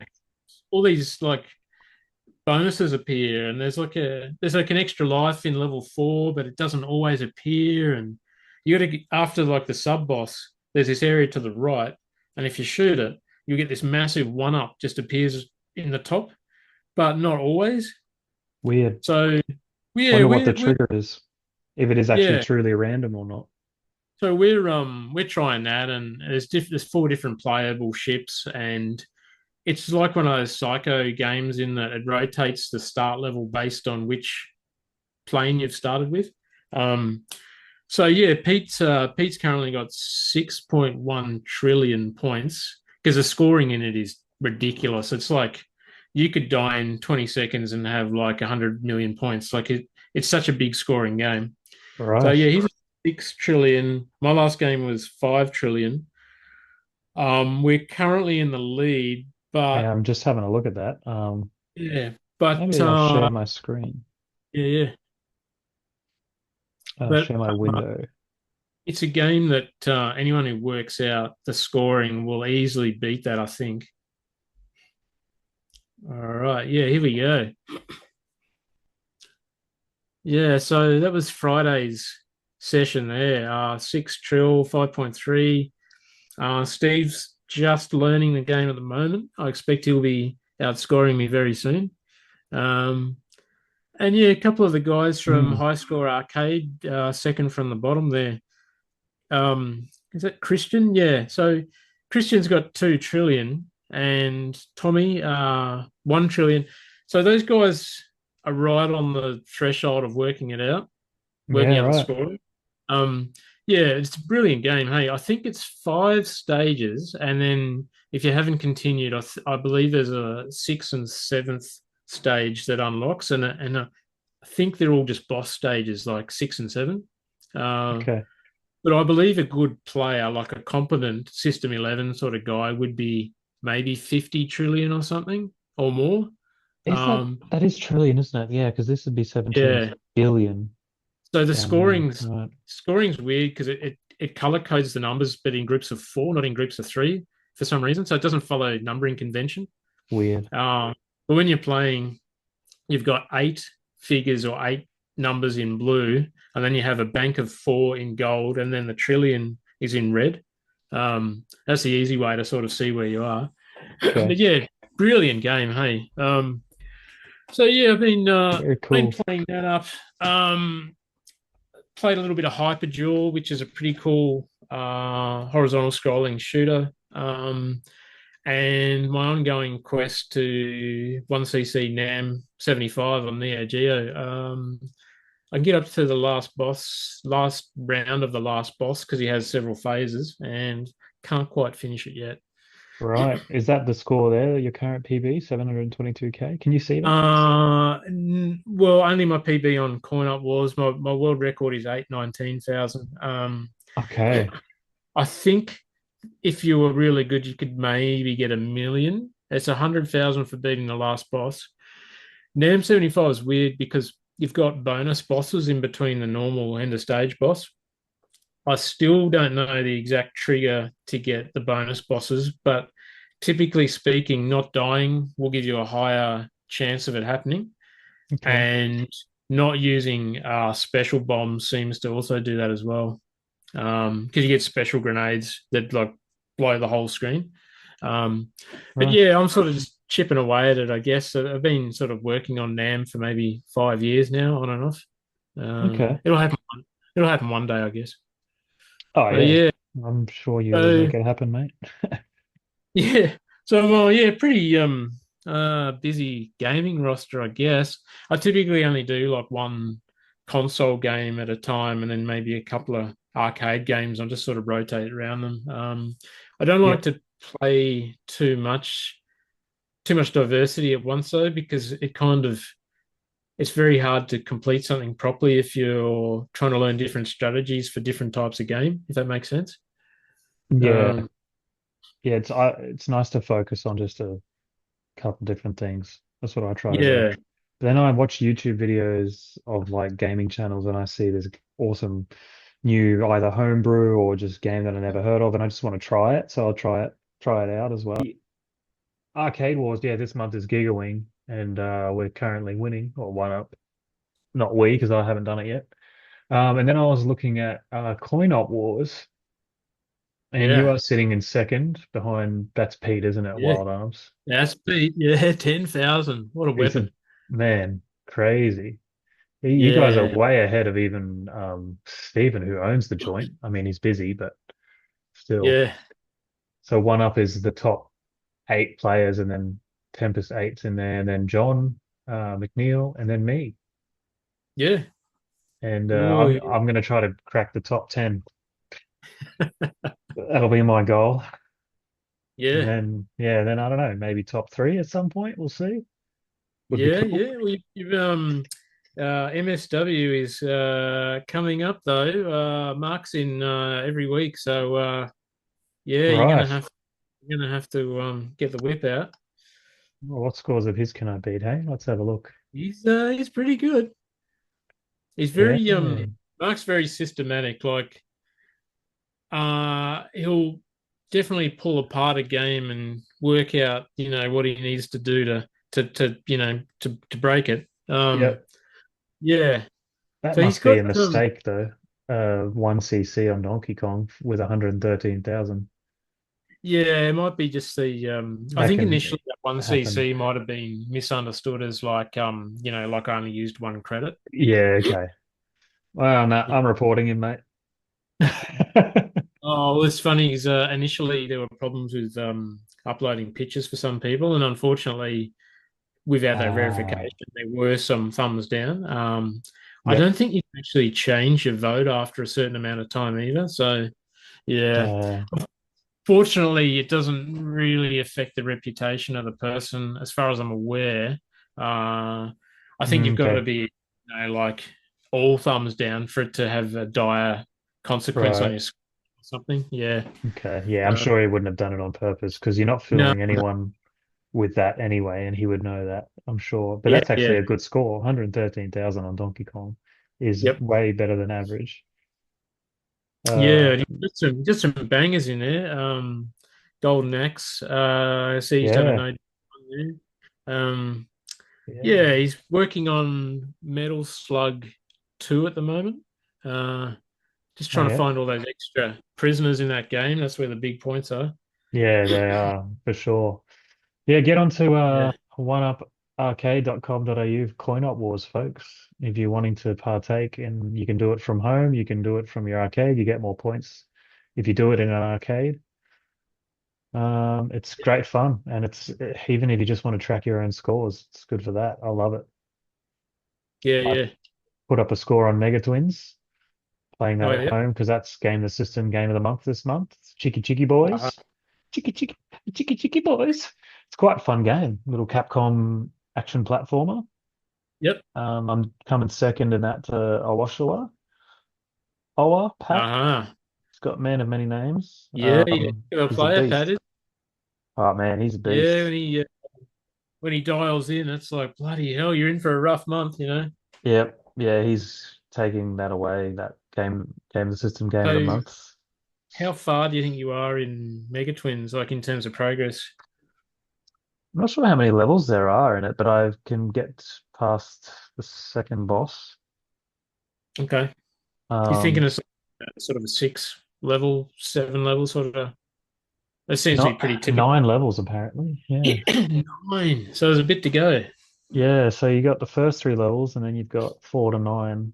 all these like bonuses appear, and there's like an extra life in level 4, but it doesn't always appear, and you got to after like the sub boss. There's this area to the right, and if you shoot it, you get this massive one up just appears in the top, but not always. Weird. So yeah, Wonder what the we're trigger is. If it is actually yeah. truly random or not. So we're trying that, and there's 4 different playable ships, and it's like one of those psycho games in that it rotates the start level based on which plane you've started with. Um, so yeah, Pete's currently got 6.1 trillion points because the scoring in it is ridiculous. It's like you could die in 20 seconds and have like 100 million points. Like it's such a big scoring game. So Right. yeah, he's 6 trillion. My last game was 5 trillion. We're currently in the lead, Yeah, but I'm just having a look at that. yeah, but Maybe I'll share my screen. yeah, yeah. But Share my window. it's a game that anyone who works out the scoring will easily beat that, I think. All right. Yeah, here we go. Yeah, so that was Friday's session there. 6 trill, 5.3. Steve's just learning the game at the moment. I expect he'll be outscoring me very soon. Um, and yeah, a couple of the guys from Mm, High Score Arcade, second from the bottom there. Is that Christian? Yeah. So Christian's got 2 trillion and Tommy 1 trillion. So those guys are right on the threshold of yeah, working out the right. score. Um, yeah, it's a brilliant game. Hey, I think it's 5 stages, and then if you haven't continued, I believe there's a sixth and seventh stage that unlocks, and I think they're all just boss stages, like 6 and 7. Uh, Okay. but I believe a good player, like a competent System 11 sort of guy, would be maybe 50 trillion or something or more. Is that Um, that is trillion, isn't it? Yeah, because this would be 17 yeah. billion So the down there. scoring's Right. scoring's weird because it color codes the numbers, but in groups of 4, not in groups of 3 for some reason. So it doesn't follow numbering convention. Weird. Uh, but when you're playing, you've got 8 figures or 8 numbers in blue, and then you have a bank of 4 in gold, and then the trillion is in red. That's the easy way to sort of see where you are. Okay. But yeah, brilliant game, hey. So yeah, I've Very been cool. playing that up. Played a little bit of Hyper Duel, which is a pretty cool horizontal scrolling shooter. And my ongoing quest to 1cc NAM 75 on Neo Geo. I can get up to the last boss, last round of the last boss because he has several phases and can't quite finish it yet. Right. Is that the score there, your current PB, 722K? Can you see that? Well, only my PB on Coin Up Wars. My world record is 819,000. Okay. I think if you were really good, you could maybe get 1 million. It's 100,000 for beating the last boss. NAM 75 is weird because you've got bonus bosses in between the normal end of stage boss. I still don't know the exact trigger to get the bonus bosses, but typically speaking, not dying will give you a higher chance of it happening. Okay. And not using special bombs seems to also do that as well. Because you get special grenades that like blow the whole screen. But Right. yeah, I'm sort of just chipping away at it, I guess. So I've been sort of working on NAM for maybe 5 years now, on and off. Okay. It'll happen. It'll happen one day, I guess. Oh But yeah. yeah, I'm sure you'll so make it happen, mate. yeah, so well, yeah, pretty busy gaming roster, I guess. I typically only do like one console game at a time, and then maybe a couple of arcade games. I just sort of rotate around them. I don't like Yep. to play too much diversity at once though, because it's very hard to complete something properly if you're trying to learn different strategies for different types of game, if that makes sense. Yeah. Um, Yeah, it's nice to focus on just a couple different things. That's what I try to do. yeah, But then I watch YouTube videos of like gaming channels and I see this awesome new either homebrew or just game that I never heard of and I just want to try it. So I'll try it out as well. Arcade Wars, yeah, this month is Gigawing and we're currently winning or one up. Not we, because I haven't done it yet. And then I was looking at Coin Op Wars and you yeah, are sitting in second behind that's Pete, isn't it? yeah. Wild Arms. That's Pete. Yeah, 10,000. What a He's a weapon. man, crazy. You guys are Yeah, way ahead of even Stephen, who owns the joint. I mean, he's busy, but still. yeah, So one up is the top 8 players, and then Tempest eight's in there, and then John McNeil, and then me. yeah. And Oh, I'm going to try to crack the top 10. That'll be my goal. And yeah, then yeah, then I don't know, maybe top 3 at some point. We'll see. Would be yeah, cool. yeah. MSW is coming up though. Mark's in every week, so yeah, Right. you're gonna have to get the whip out. Well, what scores of his can I beat? Hey, let's have a look. He's pretty good. He's Yeah. very Mark's very systematic. Like he'll definitely pull apart a game and work out, what he needs to do to break it. Yep. Yeah. That So he's must be got a mistake though. 1cc on Donkey Kong with 113,000. yeah, it might be just the I That think can initially that one happen. CC might have been misunderstood as like like I only used one credit. Yeah, okay. Well, no, I'm reporting him, mate. Oh, well, it's funny because initially there were problems with uploading pictures for some people, and unfortunately, without that Ah, verification, there were some thumbs down. I yep. don't think you can actually change your vote after a certain amount of time either. So, yeah, Uh, fortunately, it doesn't really affect the reputation of the person, as far as I'm aware. I think you've got to okay. be, like all thumbs down for it to have a dire consequence on Right. your score or something. Yeah. Okay. Yeah, I'm Uh, sure he wouldn't have done it on purpose because you're not no. fooling anyone with that anyway, and he would know that, I'm sure. But Yeah. that's actually Yeah. a good score. 113,000 on Donkey Kong is Yep. way better than average. Yeah. Uh, You got some bangers in there. Golden Axe. I see he's done a yeah, no there. Um, yeah. yeah, he's working on Metal Slug 2 at the moment. Uh, just Oh trying to yeah. find all those extra prisoners in that game. That's where the big points are. Yeah, they are for sure. Yeah, get onto Yeah. oneuparcade.com.au Coin Op Wars, folks. If you're wanting to partake, and you can do it from home, you can do it from your arcade, you get more points if you do it in an arcade. It's great fun, and it's even if you just want to track your own scores, it's good for that. I love it. Yeah, I yeah. put up a score on Mega Twins, playing Oh, that at yeah. home because that's Game the System Game of the Month this month. It's Chicky Chicky Uh-huh. Boys. Chicky Chicky Chicky Chicky Boys. It's quite a fun game. Little Capcom action platformer. Yep. I'm coming second in that to Oshawa. Owa Pat. Uh-huh. He's got Man of Many Names. Yeah, yeah. Good old He's a player, Pat beast. is. Oh man, he's a Yeah, beast. when he dials in, it's like bloody hell, you're in for a rough month, you know. Yep. Yeah, he's taking that away, that game of the system game of the So, month. how far do you think you are in Mega Twins, like in terms of progress? I'm not sure how many levels there are in it, but I can get past the second boss. Okay. You're thinking Um, of sort of a 6 level, 7 level sort of. That seems to be not pretty typical. 9 levels apparently. Yeah. 9. So there's a bit to go. Yeah, so you got the first 3 levels and then you've got 4 to 9.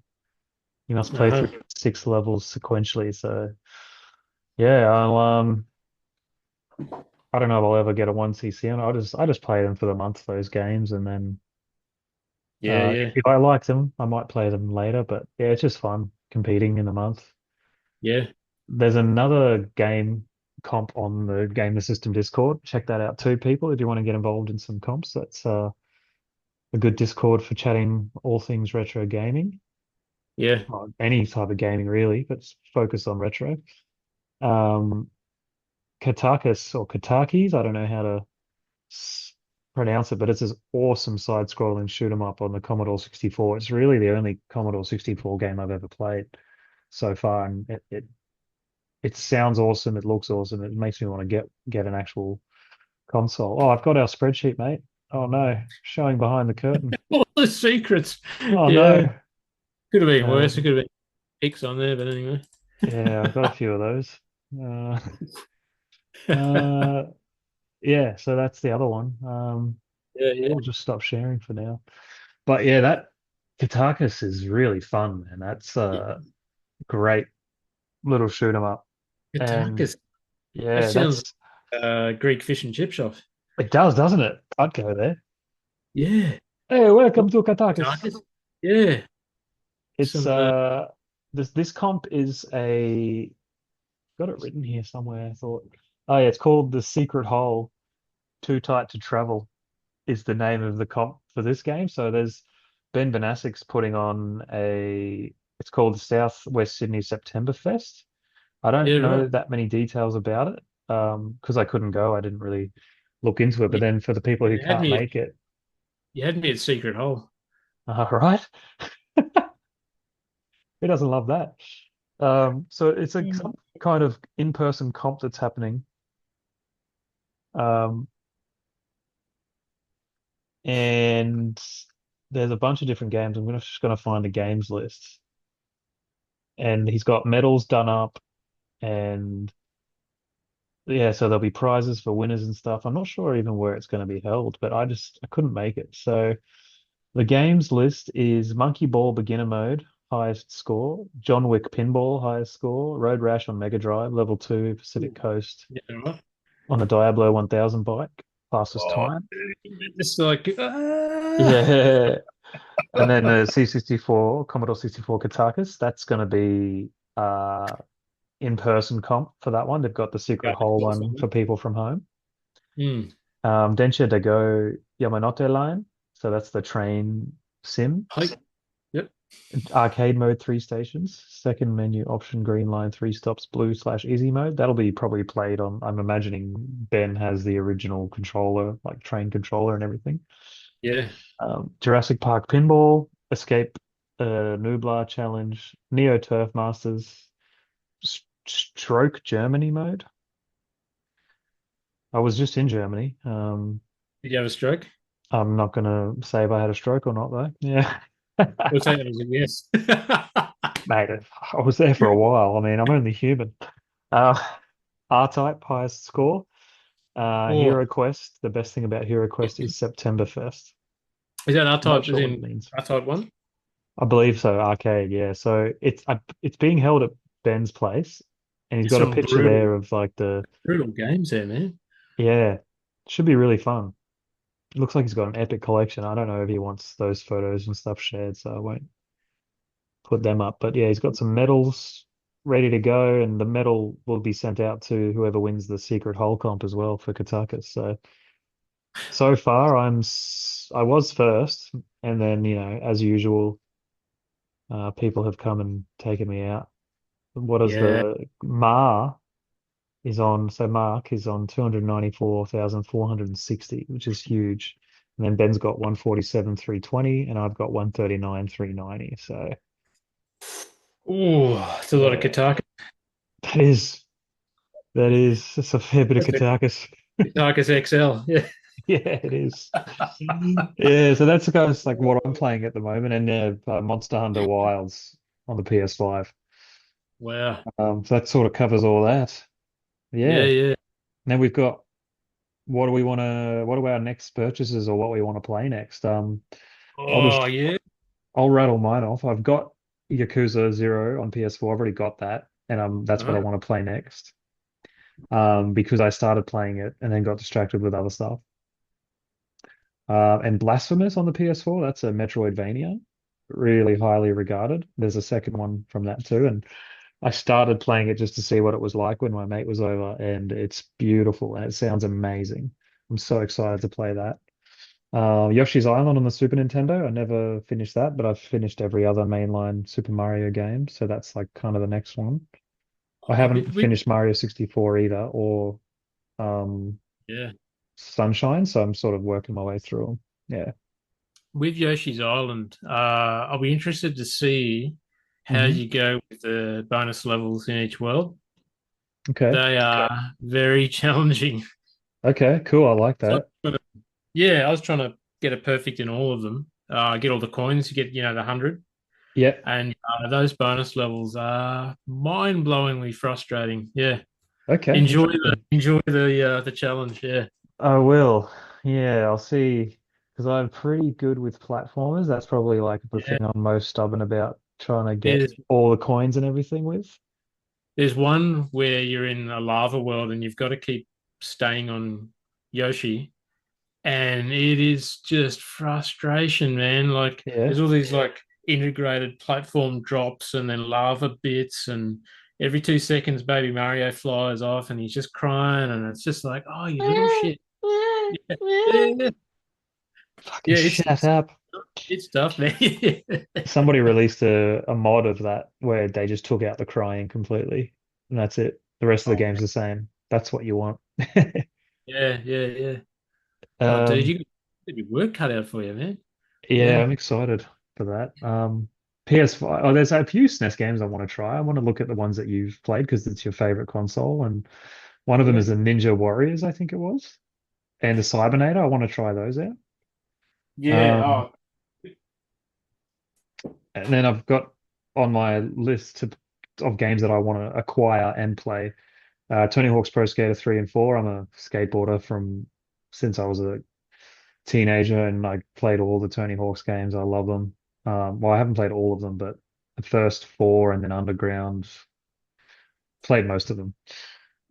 You must play through Uh-huh. 6 levels sequentially. So yeah, I don't know if I'll ever get a 1cc on. I just play them for the month, those games, and then Yeah, yeah, if I like them, I might play them later. But yeah, it's just fun competing in the month. yeah, There's another game comp on the Game the System Discord. Check that out too, people, if you want to get involved in some comps. That's a good Discord for chatting all things retro gaming, yeah. or any type of gaming really, but it's focused on retro. Um, Katakis or Katakis, I don't know how to s- pronounce it, but it's this awesome side-scrolling shoot 'em up on the Commodore 64. It's really the only Commodore 64 game I've ever played so far, and it sounds awesome. It looks awesome. It makes me want to get an actual console. Oh, I've got our spreadsheet, mate. Oh no, showing behind the curtain. All the secrets. Oh Yeah. no. Could have been worse. It Um, could have been X on there, but anyway. yeah, I've got a few of those. Uh, uh, yeah, so that's the other one. Yeah, yeah. I'll just stop sharing for now. But yeah, that Katakis is really fun, and that's a great little shoot 'em up. And Katakis. That yeah, sounds that's like a Greek fish and chip shop. it does, doesn't it? I'd go there. Yeah. Hey, What, welcome to Katakis. Katakis? Yeah. It's Some this comp is a got it written here somewhere, I thought. Oh yeah, it's called The Secret Hole, Too Tight to Travel is the name of the comp for this game. So there's Ben Benassik's putting on it's called the South West Sydney September Fest. I don't yeah, right. know that many details about it because I couldn't go. I didn't really look into it. But You, then for the people who you had can't me at make it, you had me at Secret Hole. right? Who doesn't love that? So it's some kind of in-person comp that's happening. Um, and there's a bunch of different games. Just gonna find the games list. And he's got medals done up and yeah, so there'll be prizes for winners and stuff. I'm not sure even where it's going to be held, but I couldn't make it. So the games list is Monkey Ball Beginner Mode, highest score, John Wick Pinball, highest score, Road Rash on Mega Drive, level 2, Pacific Coast Yeah, right. on a Diablo 1000 bike, fastest Oh, time. it's like Yeah. And then the C64, Commodore 64 Katakis, that's going to be in-person comp for that one. They've got the secret hole one for people from home. Mm. Densha Dago Yamanote line. So that's the train sim. Hi. Yep. Arcade mode, 3 stations. Second menu option, green line, 3 stops, blue/easy mode. That'll be probably played on. I'm imagining Ben has the original controller, like train controller and everything. Yeah. Jurassic Park Pinball, Escape Nublar Challenge, Neo Turf Masters, Stroke Germany mode. I was just in Germany. Did you have a stroke? I'm not gonna say if I had a stroke or not though. Yeah. We'll take that as a yes. Mate, I was there for a while. I mean, I'm only human. Uh, R-Type, highest score. Oh, Hero Quest, the best thing about Hero Quest is September Fest. is that R I'm not type? Is sure what it in means. R type one? I believe so, arcade, yeah. So it's being held at Ben's place, and he's There's got a some picture brutal, there of like brutal games there, man. yeah, should be really fun. It looks like he's got an epic collection. I don't know if he wants those photos and stuff shared, so I won't put them up. But yeah, he's got some medals ready to go, and the medal will be sent out to whoever wins the secret hole comp as well for Katakas. So far, I was first, and then as usual, people have come and taken me out. What is Yeah. the Mar is on? So Mark is on 294,460, which is huge. And then Ben's got 147,320, and I've got 139,390. So Ooh, it's a lot of yeah, Kataka. that is it's a fair bit of That's a Katakas. Katakas XL. Yeah. Yeah, it is. Yeah, so that's kind of like what I'm playing at the moment, and Monster Hunter Wilds on the PS5. Wow. So that sort of covers all that. Yeah, Yeah. yeah. Now we've got what are our next purchases or what we want to play next? I'll Oh, just yeah. I'll rattle mine off. I've got Yakuza 0 on PS4. I've already got that, and that's what I Uh-huh. want to play next. Because I started playing it and then got distracted with other stuff. And Blasphemous on the PS4, that's a Metroidvania, really highly regarded. There's a second one from that too, and I started playing it just to see what it was like when my mate was over, and it's beautiful and it sounds amazing. I'm so excited to play that. Yoshi's Island on the Super Nintendo. I never finished that, but I've finished every other mainline Super Mario game, so that's like kind of the next one. I Oh, haven't finished Mario 64 either, or um, yeah. Sunshine, so I'm sort of working my way through them. Yeah. With Yoshi's Island, I'll be interested to see how Hmm. you go with the bonus levels in each world. Okay. They are very challenging. Okay. Cool. I like So, that. yeah, I was trying to get it perfect in all of them. Get all the coins, you get, the 100. Yeah. And those bonus levels are mind-blowingly frustrating. Yeah. Okay. Enjoy the Interesting. enjoy the challenge. Yeah. I will. Yeah, I'll see. Because I'm pretty good with platformers. That's probably like the thing Yeah. I'm most stubborn about trying to get There's all the coins and everything with. there's one where you're in a lava world and you've got to keep staying on Yoshi, and it is just frustration, man. Like Yeah. there's all these like integrated platform drops and then lava bits, and every 2 seconds, Baby Mario flies off and he's just crying, and it's just like, oh, you little shit. Yeah, yeah, Fucking yeah. shut up. It's tough, man. Somebody released a mod of that where they just took out the crying completely. And that's it. The rest of the Oh, game's the same. That's what you want. yeah, yeah, yeah. Oh, dude, Um, you got your work cut out for you, man. yeah, Yeah, I'm excited for that. PS5. Oh, there's a few SNES games I want to try. I want to look at the ones that you've played because it's your favorite console. And one of them yeah, is the Ninja Warriors, I think it was, and the Cybernator. I want to try those out. yeah. Um, Oh, and then I've got on my list of games that I want to acquire and play. Tony Hawk's Pro Skater 3 and 4. I'm a skateboarder from since I was a teenager, and I played all the Tony Hawk's games. I love them. Well, I haven't played all of them, but the first four and then Underground, played most of them.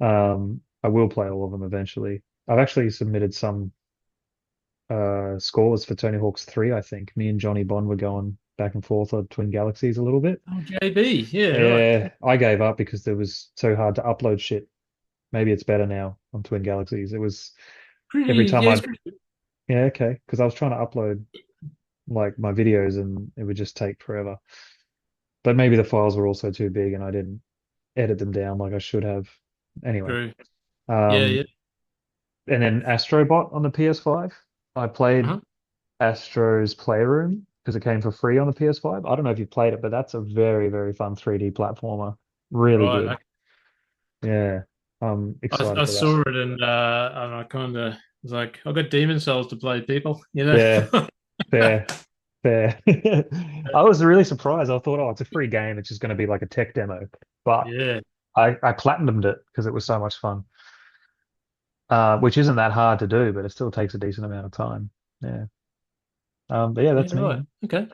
I will play all of them eventually. I've actually submitted some scores for Tony Hawk's 3, I think. Me and Johnny Bond were going back and forth on Twin Galaxies a little bit. oh, JB. Yeah, right. Yeah, I gave up because it was so hard to upload shit. Maybe it's better now on Twin Galaxies. It was every Pretty. time Yeah, it's I pretty good. yeah, okay, because I was trying to upload like my videos and it would just take forever. But maybe the files were also too big and I didn't edit them down like I should have. Anyway, True. Yeah, um, yeah. and then Astrobot on the PS5. I played Uh-huh. Astro's Playroom because it came for free on the PS5. I don't know if you played it, but that's a very, very fun 3D platformer. Really Right. good. Okay. Yeah, I'm excited I for that. saw it and I kind of was like, I've got Demon Souls to play, people. You know. Yeah, fair, fair. I was really surprised. I thought, oh, it's a free game. It's just going to be like a tech demo. But Yeah. I platinumed it because it was so much fun. Which isn't that hard to do, but it still takes a decent amount of time. Yeah. But yeah, Yeah. that's me, Right. man. Okay.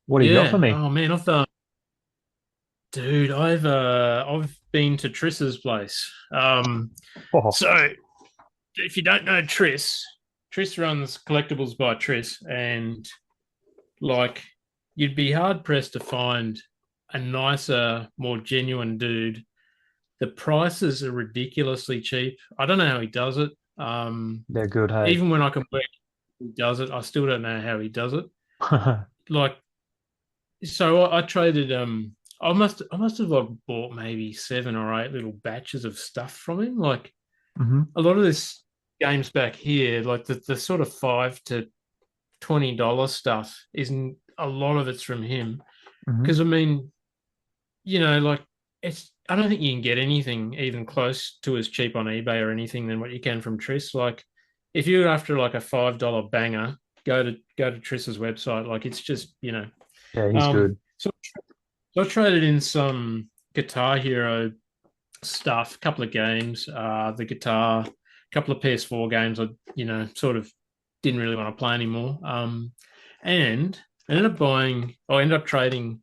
What do you got for Yeah. me? Oh man, dude, I've been to Triss's place. Oh, So if you don't know Tris runs collectibles by Tris, and like you'd be hard pressed to find a nicer, more genuine dude. The prices are ridiculously cheap. I don't know how he does it. They're good, hey. Even when I can work, he does it. I still don't know how he does it. Like, so I traded. I must have like bought maybe 7 or 8 little batches of stuff from him. Like hmm a lot of this games back here, like the sort of $5 to $20 stuff, isn't a lot of it's from him. hmm Because I mean, like it's I don't think you can get anything even close to as cheap on eBay or anything than what you can from Tris. Like if you're after like a $5 banger, go to Tris's website. Like it's just, Yeah, he's um good. so, so I traded in some Guitar Hero stuff, a couple of games, the guitar, a couple of PS4 games I, sort of didn't really want to play anymore. And I ended up trading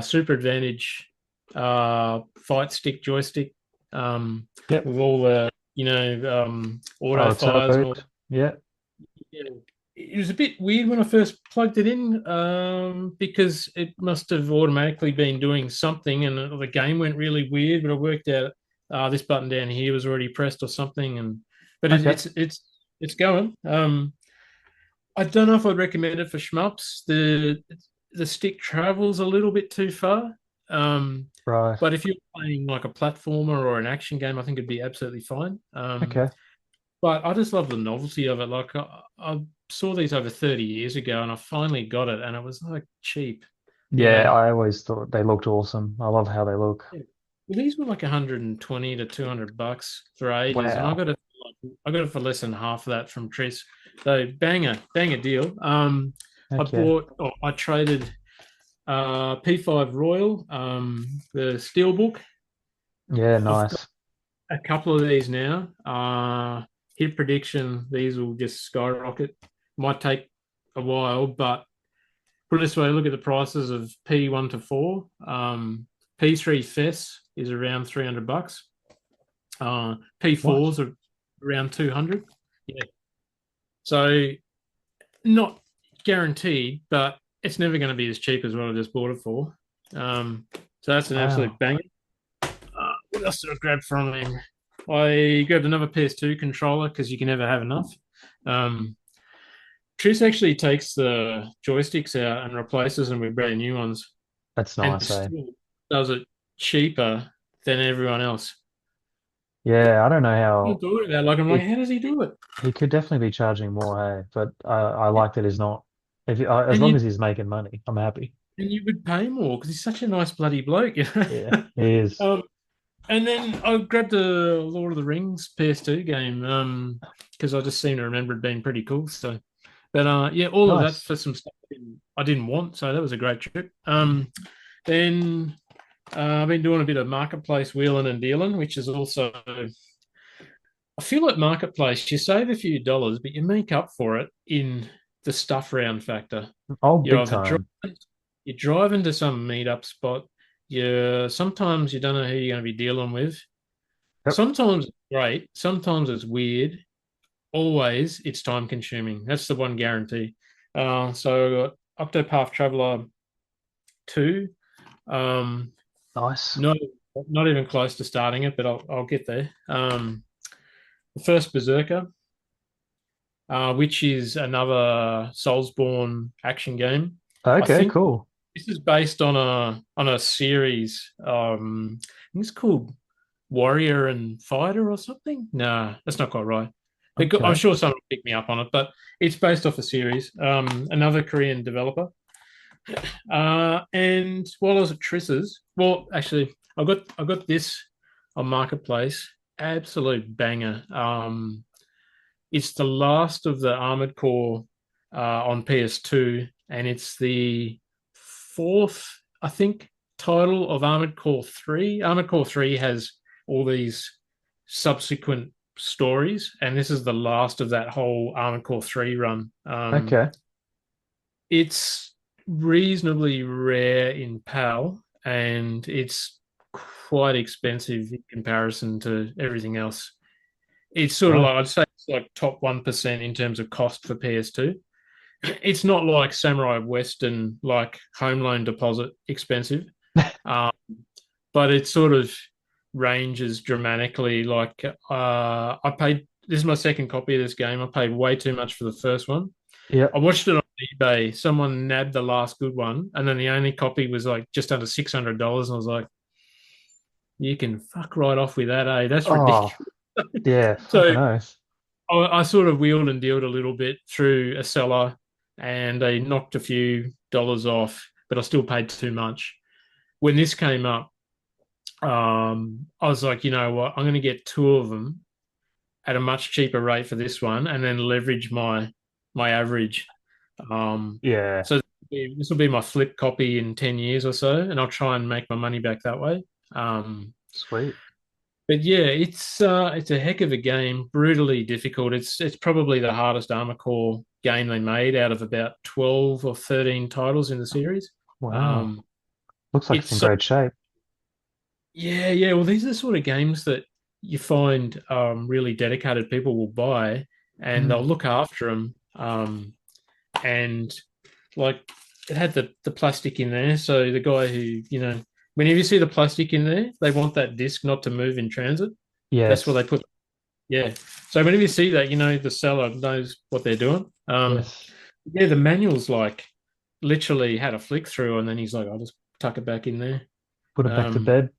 Super Advantage fight stick joystick Yep. with all the Oh, auto the fires and all. turbos. Yeah. Yeah. It was a bit weird when I first plugged it in because it must have automatically been doing something, and the game went really weird. But I worked out this button down here was already pressed or something, and but Okay. it's going. I don't know if I'd recommend it for shmups. The stick travels a little bit too far. Um, Right. but if you're playing like a platformer or an action game, I think it'd be absolutely fine. Okay. But I just love the novelty of it. Like I saw these over 30 years ago, and I finally got it, and it was like cheap, you Yeah, know. I always thought they looked awesome. I love how they look. Yeah. Well, these were like 120 to $200 for ages, and Wow. I got it for less than half of that from Tris. So banger deal. Okay. I traded P5 Royal, the Steelbook. Yeah, I've got nice. a couple of these now. Hit prediction, these will just skyrocket. Might take a while, but put it this way, look at the prices of P1 to 4. P3 Fess is around $300. What? P4s are around 200. Yeah. So not guaranteed, but it's never going to be as cheap as what I just bought it for. So that's an absolute Wow. banger. What else did I grab from him? I grabbed another PS2 controller because you can never have enough. Um, Tris actually takes the joysticks out and replaces them with brand new ones, That's and nice, eh? still does it cheaper than everyone else. Yeah, I don't know I how do that. Like I'm like, he how does he do it? he could definitely be charging more, hey, but I like that he's not. If as And long you as he's making money, I'm happy. and you would pay more because he's such a nice bloody bloke. Yeah, he is. um, and then I grabbed a Lord of the Rings PS2 game because I just seem to remember it being pretty cool. So, but yeah, all of that Nice. for some stuff I didn't want. So that was a great trip. Then I've been doing a bit of marketplace wheeling and dealing, which is also I feel like marketplace you save a few dollars, but you make up for it in the stuff round factor. Oh, You're big either time. you drive into some meetup spot. Sometimes you don't know who you're going to be dealing with. Yep. Sometimes it's great, sometimes it's weird. Always it's time consuming. That's the one guarantee. So Octopath Traveler 2. Um, Nice. not not even close to starting it, but I'll get there. The first Berserker, which is another Soulsborne action game. I Okay, think cool. this is based on a series. I think it's called Warrior and Fighter or something. Nah, that's not quite right. I'm Okay. sure someone will pick me up on it, but it's based off a series. Another Korean developer. And while I was at Triss's, well, actually, I got this on Marketplace. Absolute banger. It's the last of the Armored Core on PS2, and it's the fourth, I think, title of Armored Core 3. Armored Core 3 has all these subsequent stories, and this is the last of that whole Armored Core 3 run. Okay. It's reasonably rare in PAL, and it's quite expensive in comparison to everything else. It's sort of Right. like I'd say it's like top 1% in terms of cost for PS2. It's not like Samurai Western, like home loan deposit expensive, um, but it sort of ranges dramatically. Like I paid. This is my second copy of this game. I paid way too much for the first one. I Yep. watched it on eBay. Someone nabbed the last good one, and then the only copy was like just under $600. And I was like, "You can fuck right off with that, eh? That's Oh, ridiculous." yeah. So Fucking oath. I sort of wheeled and dealed a little bit through a seller, and they knocked a few dollars off, but I still paid too much. When this came up, I was like, you know what? I'm going to get two of them at a much cheaper rate for this one, and then leverage my average. Um, Yeah. so this will be my flip copy in 10 years or so, and I'll try and make my money back that way. Sweet. But yeah, it's a heck of a game, brutally difficult. It's probably the hardest Armor Core game they made out of about 12 or 13 titles in the series. Wow. Um, Looks like it's it's in so great shape. Yeah, yeah. Well, these are the sort of games that you find really dedicated people will buy, and Mm. they'll look after them. And like it had the plastic in there, so the guy who whenever you see the plastic in there, they want that disc not to move in transit. That's what they Yes. put. Yeah. So whenever you see that, the seller knows what they're doing. Yes. Yeah, the manual's like literally had a flick through, and then he's like, "I'll just tuck it back in there." Put it back to Um, bed.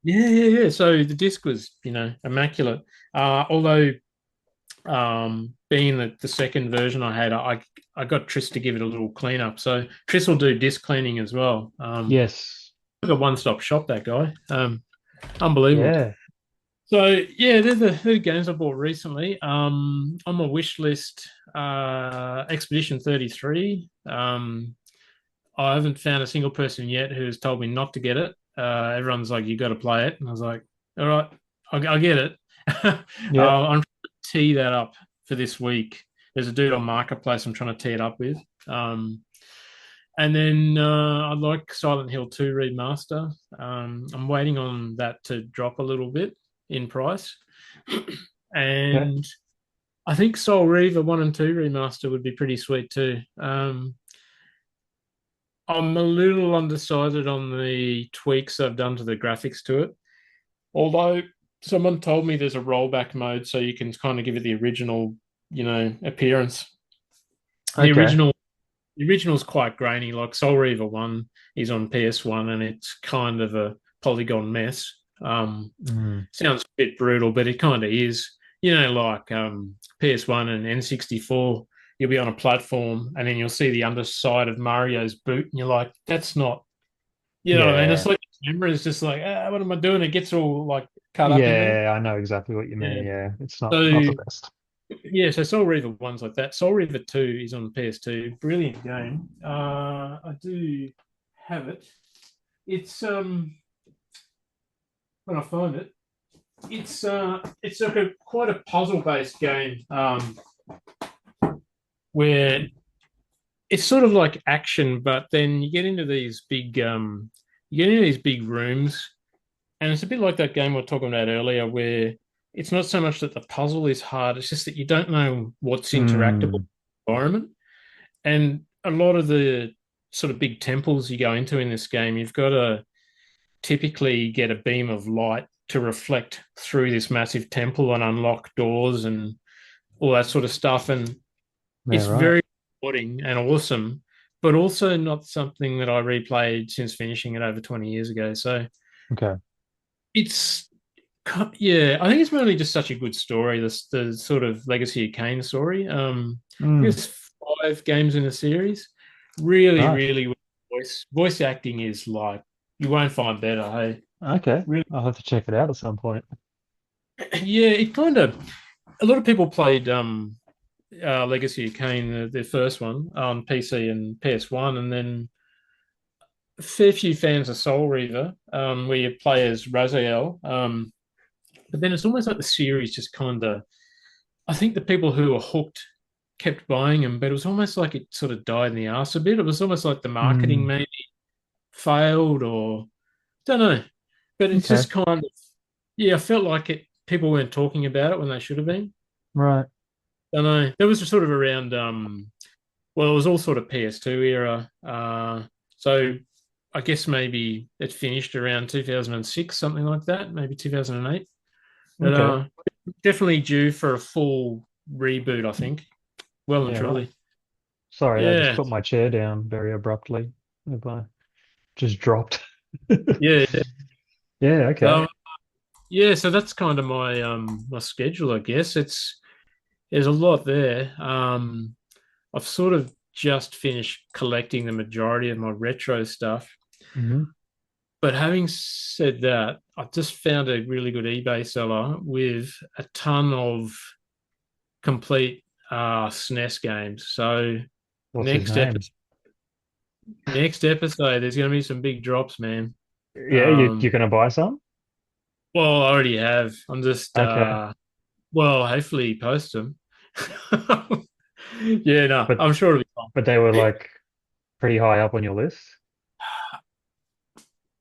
Yeah, yeah, yeah. So the disc was, immaculate. Although, being the second version I had, I got Triss to give it a little cleanup. So Triss will do disc cleaning as well. Yes. Like a one-stop shop, that guy. Unbelievable. Yeah. So yeah, they're the games I bought recently. On my wish list, Expedition 33. I haven't found a single person yet who has told me not to get it. Everyone's like, "You got to play it," and I was like, "All right, I'll get it." Yeah. I'm trying to tee that up for this week. There's a dude on Marketplace I'm trying to tee it up with. And then I like Silent Hill 2 remaster. I'm waiting on that to drop a little bit in price, Yeah. and I think Soul Reaver 1 and 2 remaster would be pretty sweet too. I'm a little undecided on the tweaks I've done to the graphics to it. Although someone told me there's a rollback mode so you can kind of give it the original, appearance. The Okay. original the original's quite grainy, like Soul Reaver 1 is on PS1 and it's kind of a polygon mess. Mm. Sounds a bit brutal, but it kind of is. Like PS1 and N64, you'll be on a platform and then you'll see the underside of Mario's boot, and you're like, that's not, what I mean? It's Yeah. like the camera is just like, what am I doing? It gets all like cut up in there. Yeah. I know exactly what you mean. Yeah. Yeah. It's So not the best. yeah, so Soul Reaver one's like that. Soul Reaver 2 is on PS2. Brilliant game. I do have it. It's when I find it, it's like a quite a puzzle based game. Where it's sort of like action, but then you get into these big rooms, and it's a bit like that game we were talking about earlier, where it's not so much that the puzzle is hard; it's just that you don't know what's interactable Mm. environment. And a lot of the sort of big temples you go into in this game, you've got to typically get a beam of light to reflect through this massive temple and unlock doors and all that sort of stuff. And Yeah. it's Right. very rewarding and awesome, but also not something that I replayed since finishing it over 20 years ago. So Okay. it's, yeah, I think it's mainly just such a good story. The sort of Legacy of Kain story. Mm. There's five games in the series. Really, Right. really, voice acting is like you won't find better. Hey, Okay. really, I'll have to check it out at some point. yeah. It kind of a lot of people played Legacy of Kain, the first one on PC and PS1, and then a fair few fans of Soul Reaver, where you play as Raziel. But then it's almost like the series just kind of. I think the people who were hooked kept buying them, but it was almost like it sort of died in the arse a bit. It was almost like the marketing Mm. maybe failed, or don't know. But it's Okay. just kind of, yeah, I felt like it. People weren't talking about it when they should have been. Right. don't know. That was sort of around well, it was all sort of PS2 era. So I guess maybe it finished around 2006, something like that, maybe 2008. But Okay. definitely due for a full reboot, I think. Well and Yeah, right. truly. Sorry, I just Yeah. put my chair down very abruptly. If I just dropped. Yeah. Yeah. Yeah, okay. Um, yeah, so that's kind of my schedule, I guess. There's a lot there. I've sort of just finished collecting the majority of my retro stuff. Hmm. But having said that, I just found a really good eBay seller with a ton of complete SNES games. So What's his next name? episode, next episode, there's going to be some big drops, man. Yeah, Um, you're gonna buy some? well, I already have. I'm just Okay. well, hopefully post them. Yeah, no, But I'm sure it'll be fine. but they were like pretty high up on your list.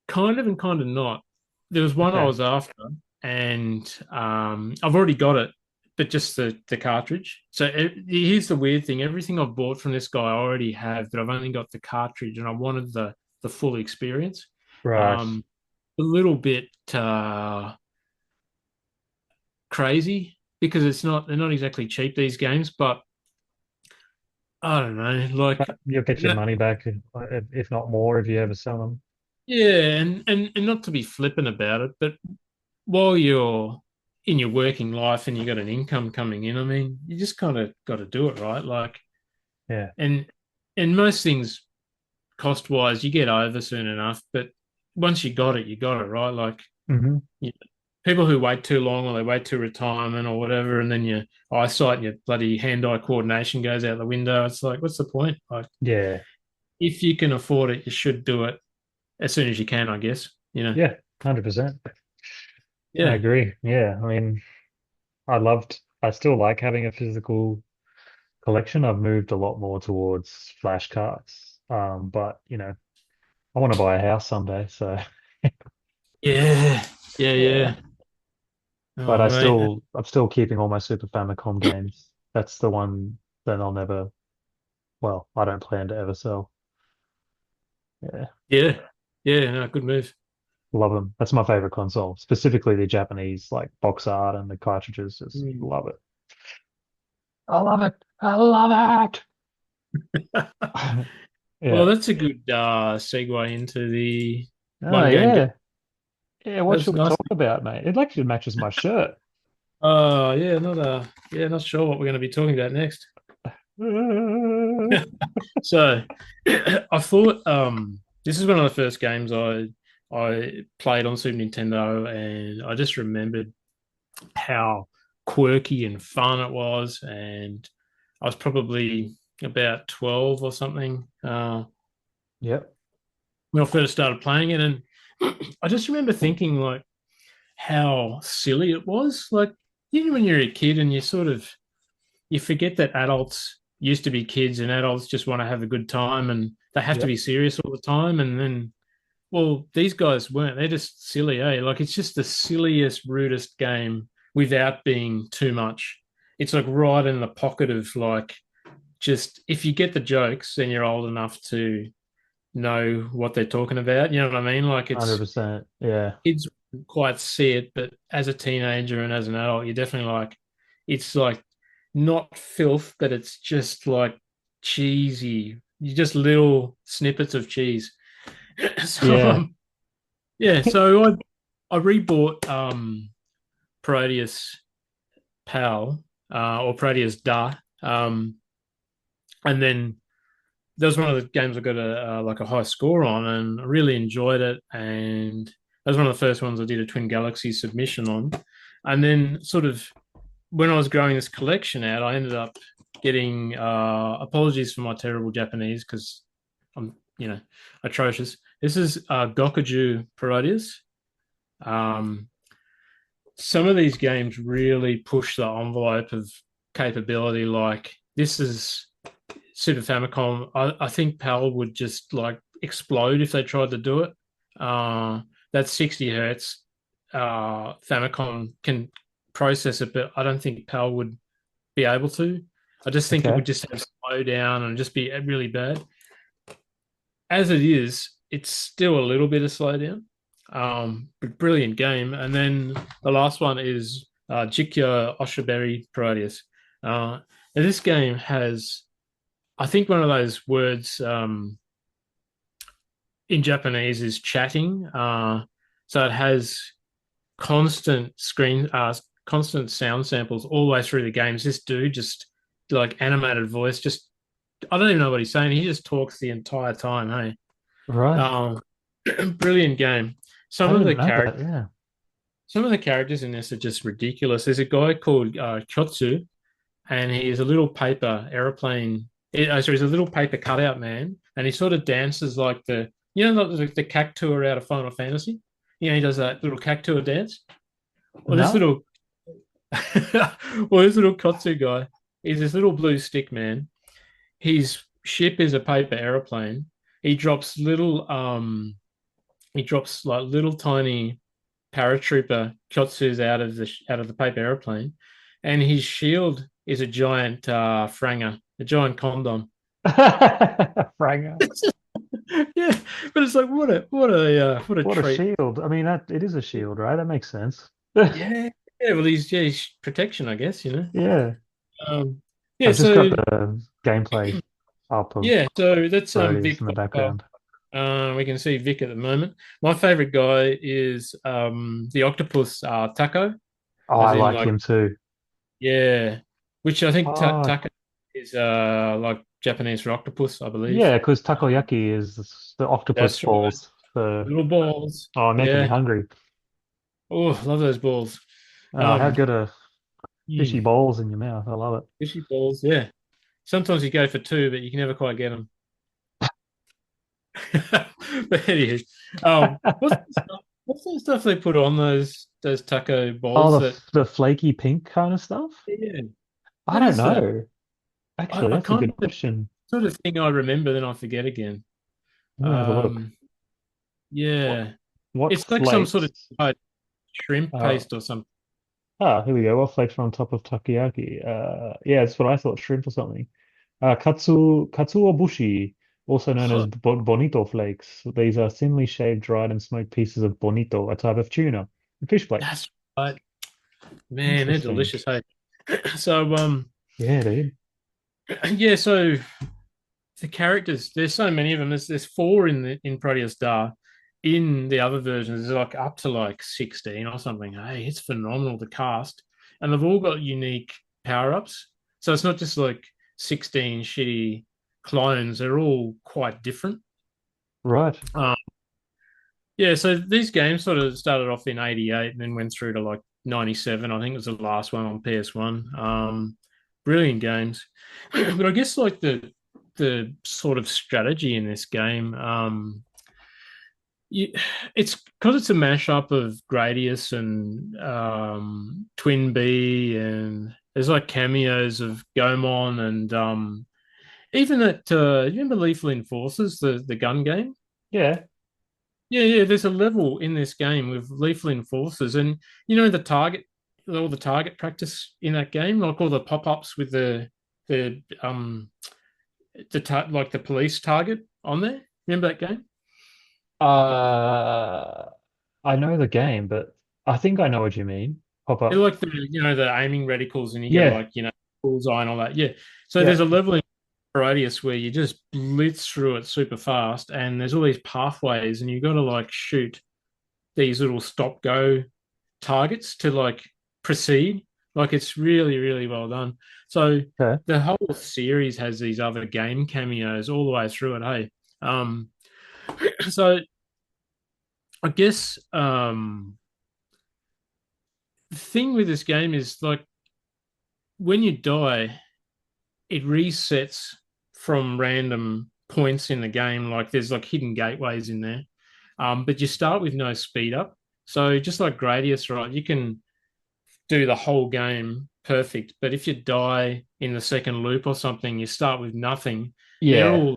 Kind of and kind of not. There was one I Okay. was after, and I've already got it, but just the cartridge. So here's the weird thing: everything I've bought from this guy, I already have, but I've only got the cartridge, and I wanted the full experience. Right. Um, a little bit crazy because they're not exactly cheap these games, but I don't know, like But you'll get your no, money back if not more if you ever sell them. yeah, and not to be flippant about it, but while you're in your working life and you got an income coming in, I mean, you just kind of got to do it, right? Like, Yeah. and and most things cost wise, you get over soon enough. But once you got it, right? Like, Hmm. you know, people who wait too long or they wait till retirement or whatever, and then your eyesight and your bloody hand-eye coordination goes out the window. It's like, what's the point? Like, Yeah. if you can afford it, you should do it as soon as you can, I guess. You know? Yeah. 100%. I Yeah. agree. Yeah. I mean, I still like having a physical collection. I've moved a lot more towards flashcards. But I want to buy a house someday, so Yeah. Yeah. yeah. Yeah. But Oh, mate. I'm still keeping all my Super Famicom games. That's the one that I'll never, well, I don't plan to ever sell. Yeah, Yeah. Yeah. No, good move. love them. That's my favorite console, specifically the Japanese like box art and the cartridges. Just Mm. love it. I love it. I love it. Well, Yeah. that's a good segue into the Oh one game. yeah. Yeah, what That's should we nice. talk about, mate? It actually matches my shirt. Yeah, not sure what we're going to be talking about next. So, I thought this is one of the first games I played on Super Nintendo, and I just remembered how quirky and fun it was, and I was probably about 12 or something. Yep. When I first started playing it, and I just remember thinking like how silly it was. Like, you know, when you're a kid and you forget that adults used to be kids and adults just want to have a good time and they have to Yep. be serious all the time. And then, well, these guys weren't. They're just silly, eh? Like, it's just the silliest, rudest game without being too much. It's like right in the pocket of like just if you get the jokes, then you're old enough to know what they're talking about. You know what I mean? Like, it's 100%. Yeah. kids wouldn't quite see it, but as a teenager and as an adult, you're definitely like, it's like not filth, but it's just like cheesy. You just little snippets of cheese. So Yeah. yeah, so I rebought Parodius Pal or Parodius Da, and then that was one of the games I got a like a high score on, and I really enjoyed it. And that was one of the first ones I did a Twin Galaxy submission on. And then, sort of, when I was growing this collection out, I ended up getting apologies for my terrible Japanese because I'm atrocious. This is Gokuju Parodius. Um, some of these games really push the envelope of capability. Like, this is Super Famicom. I think PAL would just like explode if they tried to do it. That 60 hertz Famicom can process it, but I don't think PAL would be able to. I just think it Okay. would just have slow down and just be really bad. As it is, it's still a little bit of slowdown. But brilliant game. And then the last one is Jikyo Oshiberi Parodius. Now this game has, I think, one of those words in Japanese is chatting. So it has constant sound samples all the way through the games. This dude just like animated voice, just I don't even know what he's saying. He just talks the entire time. Hey, Right. um, brilliant game. I Some of the didn't know characters, that. Yeah. some of the characters in this are just ridiculous. There's a guy called Kyotsu, and he's a little paper aeroplane. Sorry, he's a little paper cutout man, and he sort of dances like the cactuar out of Final Fantasy. He does that little cactuar dance. Well, this No. little, well, this little Kotsu guy, he's this little blue stick man. His ship is a paper aeroplane. He drops like little tiny paratrooper Kotsus out of the paper airplane, and his shield is a giant franger, a giant condom. Franger. Yeah, but it's like what a What a treat. shield. I mean, that it is a shield, right? That makes sense. Yeah, yeah. Well, he's protection, I guess. Yeah. Yeah. I've just got So the gameplay up of yeah, so that's Parodius Vic in the Popper. background. We can see Vic at the moment. My favorite guy is the octopus Taco, Oh, as I in like like him too. yeah, which I think Oh, Taco is like Japanese for octopus, I believe. yeah, because Um, takoyaki is the octopus that's right, balls. For little balls. oh, making me Yeah. hungry. Oh, love those balls. Oh, how Um, good are fishy mm, balls in your mouth? I love it. fishy balls. Yeah. Sometimes you go for two, but you can never quite get them. But anyway, what's the stuff they put on those taco balls Oh, that? the flaky pink kind of stuff? Yeah. I What don't is that? know. Actually, I that's a kind good of question. sort of thing I remember, then I forget again. Let me have a look. Um, What yeah, what it's like some sort of flakes? shrimp Uh, paste or something. here we go. What flakes are on top of takoyaki? Yeah, that's what I thought. Shrimp or something. Katsuobushi, also known as Oh, bonito flakes. These are thinly shaved, dried, and smoked pieces of bonito, a type of tuna. Fish flakes. that's right, man. They're Interesting. delicious. Hey, so Yeah, dude. yeah. So the characters, there's so many of them. There's four in Proteus Star. In the other versions, there's like up to like 16 or something. Hey, it's phenomenal the cast, and they've all got unique power ups. So it's not just like 16 shitty clones. They're all quite different. Right. Um, yeah, so these games sort of started off in '88 and then went through to like '97. I think it was the last one on PS1. Brilliant games, but I guess like the sort of strategy in this game, you, it's because it's a mashup of Gradius and Twin B, and there's like cameos of Gomon and even that. You remember Lethal Enforcers, the gun game? Yeah. Yeah, yeah. There's a level in this game with lethal enforcers, and all the target practice in that game, like all the pop-ups with the like the police target on there. Remember that game? Uh, I know the game, but I think I know what you mean. Pop They're up. like the aiming reticles, and you get Yeah. like bullseye and all that. Yeah. So Yeah. there's a level in Parodius where you just blitz through it super fast, and there's all these pathways, and you got to like shoot these little stop go targets to like proceed. Like it's really, really well done. So Okay. the whole series has these other game cameos all the way through it. Hey, so I guess the thing with this game is like when you die, it resets from random points in the game. Like there's like hidden gateways in there, but you start with no speed up. So just like Gradius, right? You can do the whole game perfect. But if you die in the second loop or something, you start with nothing. They're Yeah. all like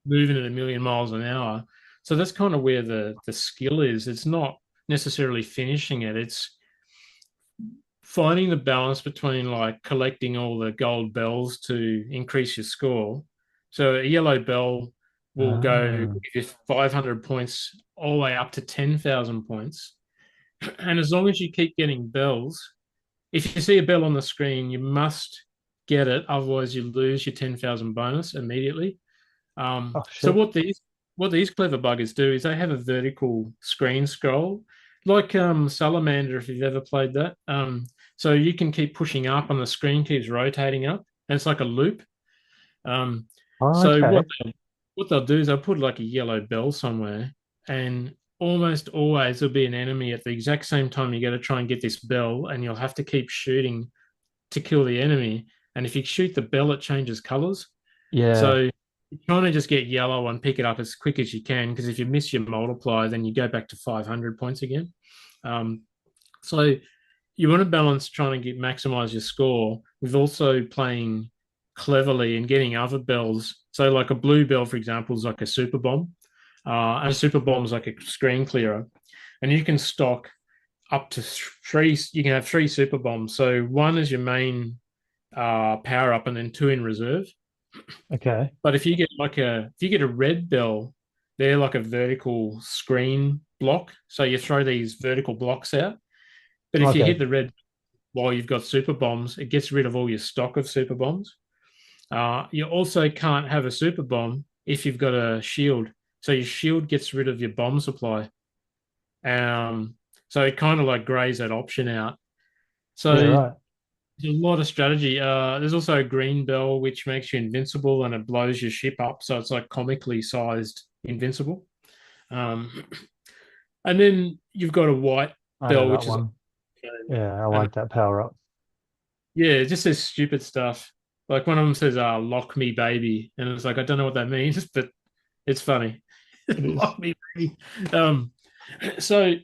moving at a million miles an hour. So that's kind of where the skill is. It's not necessarily finishing it. It's finding the balance between like collecting all the gold bells to increase your score. So a yellow bell will go Ah, with 500 points all the way up to 10,000 points. And as long as you keep getting bells, if you see a bell on the screen, you must get it. Otherwise, you lose your 10,000 bonus immediately. oh So shit. what these clever buggers do is they have a vertical screen scroll, like Salamander, if you've ever played that. So you can keep pushing up, and the screen keeps rotating up, and it's like a loop. Um, Oh, so okay. what they'll do is they'll put like a yellow bell somewhere, and almost always there'll be an enemy at the exact same time you got to try and get this bell, and you'll have to keep shooting to kill the enemy. And if you shoot the bell, it changes colors. Yeah. So you're trying to just get yellow and pick it up as quick as you can, because if you miss your multiplier, then you go back to 500 points again. Um, so you want to balance trying to get maximize your score with also playing cleverly and getting other bells. So like a blue bell, for example, is like a super bomb. And a super bomb is like a screen clearer. And you can stock up to three, you can have three super bombs. So one is your main power up and then two in reserve. Okay. But if you get a red bell, they're like a vertical screen block. So you throw these vertical blocks out. But if you hit Okay. the red while you've got super bombs, it gets rid of all your stock of super bombs. You also can't have a super bomb if you've got a shield. So your shield gets rid of your bomb supply. Um, so it kind of like grays that option out. Yeah, So right. there's a lot of strategy. There's also a green bell which makes you invincible and it blows your ship up, so it's like comically sized invincible. Um, and then you've got a white I know bell that which is one. Yeah, I and like that power up. yeah, it just says stupid stuff. Like one of them says, "Lock me, baby," and it's like I don't know what that means, but it's funny. It is. Lock me, baby. Um, so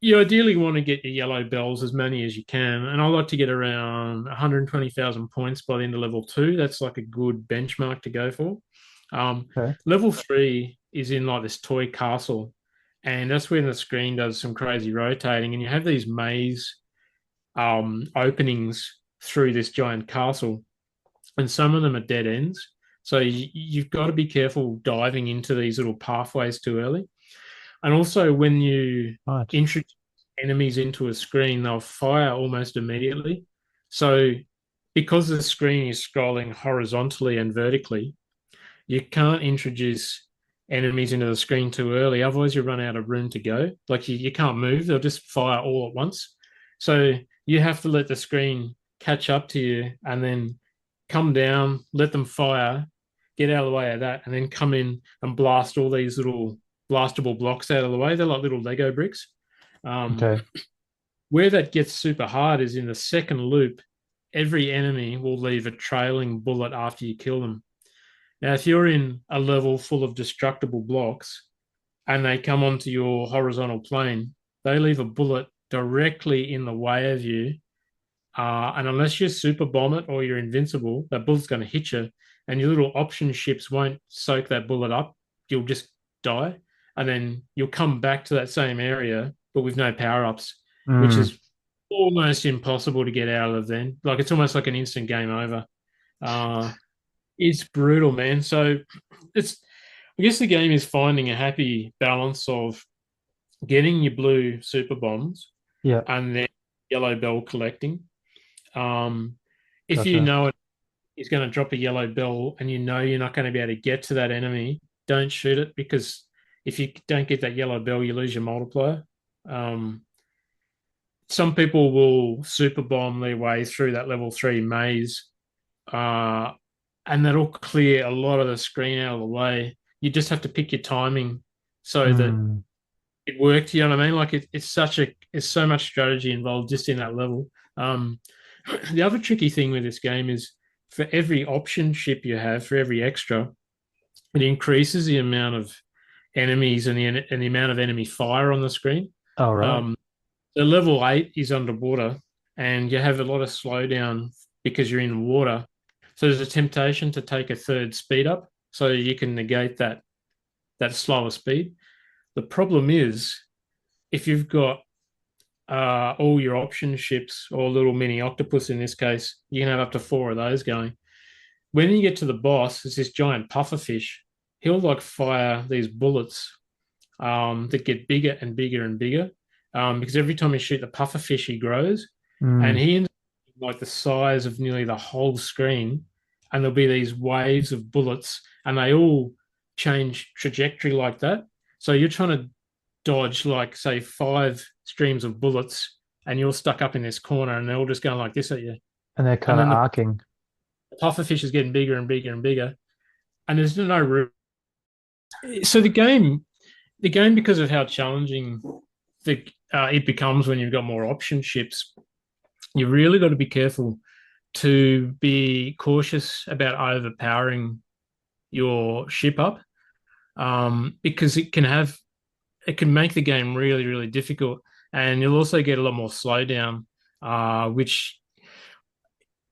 you ideally want to get your yellow bells as many as you can. And I like to get around 120,000 points by the end of level two. That's like a good benchmark to go for. Um, Okay. Level three is in like this toy castle. And that's when the screen does some crazy rotating. And you have these maze openings through this giant castle. And some of them are dead ends. So you've got to be careful diving into these little pathways too early. And also, when you Right. introduce enemies into a screen, they'll fire almost immediately. So, because the screen is scrolling horizontally and vertically, you can't introduce enemies into the screen too early. Otherwise, you run out of room to go. Like you can't move, they'll just fire all at once. So, you have to let the screen catch up to you and then come down, let them fire, get out of the way of that, and then come in and blast all these little blastable blocks out of the way. They're like little Lego bricks. Um, Okay. where that gets super hard is in the second loop, every enemy will leave a trailing bullet after you kill them. Now, if you're in a level full of destructible blocks and they come onto your horizontal plane, they leave a bullet directly in the way of you, and unless you super bomb it or you're invincible, that bullet's going to hit you, and your little option ships won't soak that bullet up. You'll just die, and then you'll come back to that same area, but with no power ups, which Mm. is almost impossible to get out of. Then, like it's almost like an instant game over. Uh, it's brutal, man. So it's, I guess the game is finding a happy balance of getting your blue super bombs Yeah. and then yellow bell collecting. Um, if you Gotcha. know it is going to drop a yellow bell and you know you're not going to be able to get to that enemy, don't shoot it, because if you don't get that yellow bell, you lose your multiplier. Um, some people will super bomb their way through that level three maze, uh, and that'll clear a lot of the screen out of the way. You just have to pick your timing so that Mm. it worked. You know what I mean? Like it's so much strategy involved just in that level. Um, the other tricky thing with this game is for every option ship you have, for every extra, it increases the amount of enemies and the amount of enemy fire on the screen. All right. Um, the level eight is underwater, and you have a lot of slowdown because you're in water. So there's a temptation to take a third speed up, so you can negate that slower speed. The problem is if you've got all your option ships or little mini octopus in this case. You can have up to four of those going. When you get to the boss, there's this giant pufferfish. He'll like fire these bullets that get bigger and bigger and bigger because every time you shoot the pufferfish, he grows, and Mm. he ends up like the size of nearly the whole screen. And there'll be these waves of bullets, and they all change trajectory like that. So you're trying to dodge like say five streams of bullets, and you're stuck up in this corner, and they're all just going like this at you. And they're And kind of then the arcing. pufferfish is getting bigger and bigger and bigger, and there's no room. So the game, because of how challenging it becomes when you've got more option ships, you really got to be careful to be cautious about overpowering your ship up, because it can make the game really really difficult, and you'll also get a lot more slowdown, which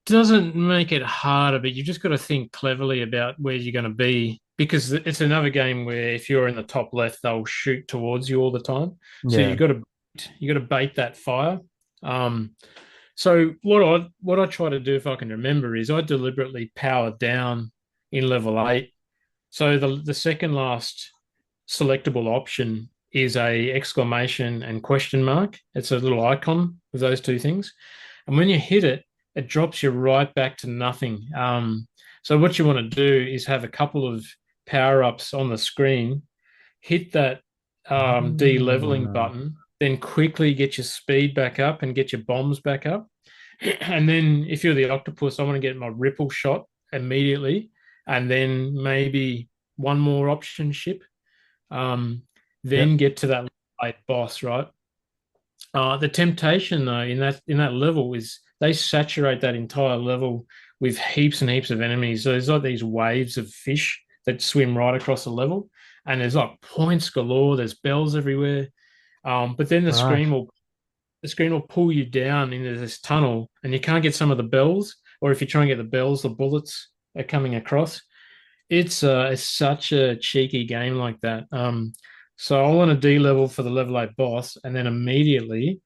doesn't make it harder, but you've just got to think cleverly about where you're going to be because it's another game where if you're in the top left, they'll shoot towards you all the time. So Yeah. you got to bait that fire. Um, so what I try to do if I can remember is I deliberately power down in level 8. So the second last selectable option is a exclamation and question mark. It's a little icon with those two things. And when you hit it, it drops you right back to nothing. So what you want to do is have a couple of power ups on the screen, hit that de-leveling Mm. button, then quickly get your speed back up and get your bombs back up. And then if you're the octopus, I want to get my ripple shot immediately, and then maybe one more option ship. Um, then Yep. get to that late boss, right? The temptation though in that level is they saturate that entire level with heaps and heaps of enemies. So there's like these waves of fish that swim right across the level, and there's like points galore. There's bells everywhere. But then the Right. screen will the screen will pull you down into this tunnel, and you can't get some of the bells. Or if you try and get the bells, the bullets are coming across. It's such a cheeky game like that. So I want to D-level for the level 8 boss, and then immediately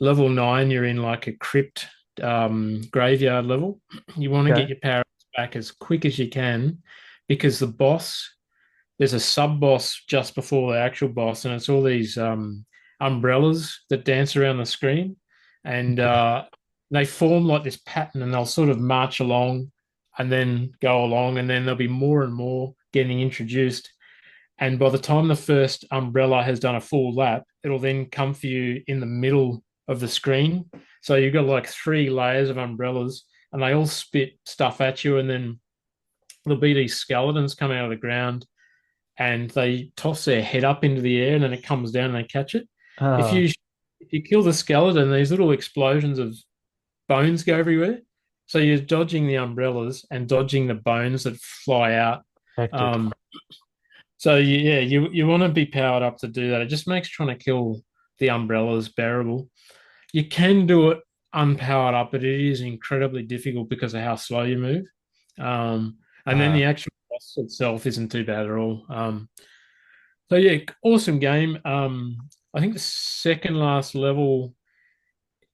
level 9 you're in like a crypt graveyard level. You want to get Okay. your power back as quick as you can because the boss there's a sub boss just before the actual boss, and it's all these umbrellas that dance around the screen, and Okay. they form like this pattern, and they'll sort of march along, and then go along, and then there'll be more and more getting introduced. And by the time the first umbrella has done a full lap, it'll then come for you in the middle of the screen. So you've got like three layers of umbrellas, and they all spit stuff at you, and then there'll be these skeletons coming out of the ground and they toss their head up into the air and then it comes down and they catch it. If Oh, you if you kill the skeleton, these little explosions of bones go everywhere. So you're dodging the umbrellas and dodging the bones that fly out. hectic. Um, so you want to be powered up to do that. It just makes trying to kill the umbrellas bearable. You can do it unpowered up, but it is incredibly difficult because of how slow you move. And then Uh, the actual boss itself isn't too bad at all. So yeah, awesome game. I think the second last level,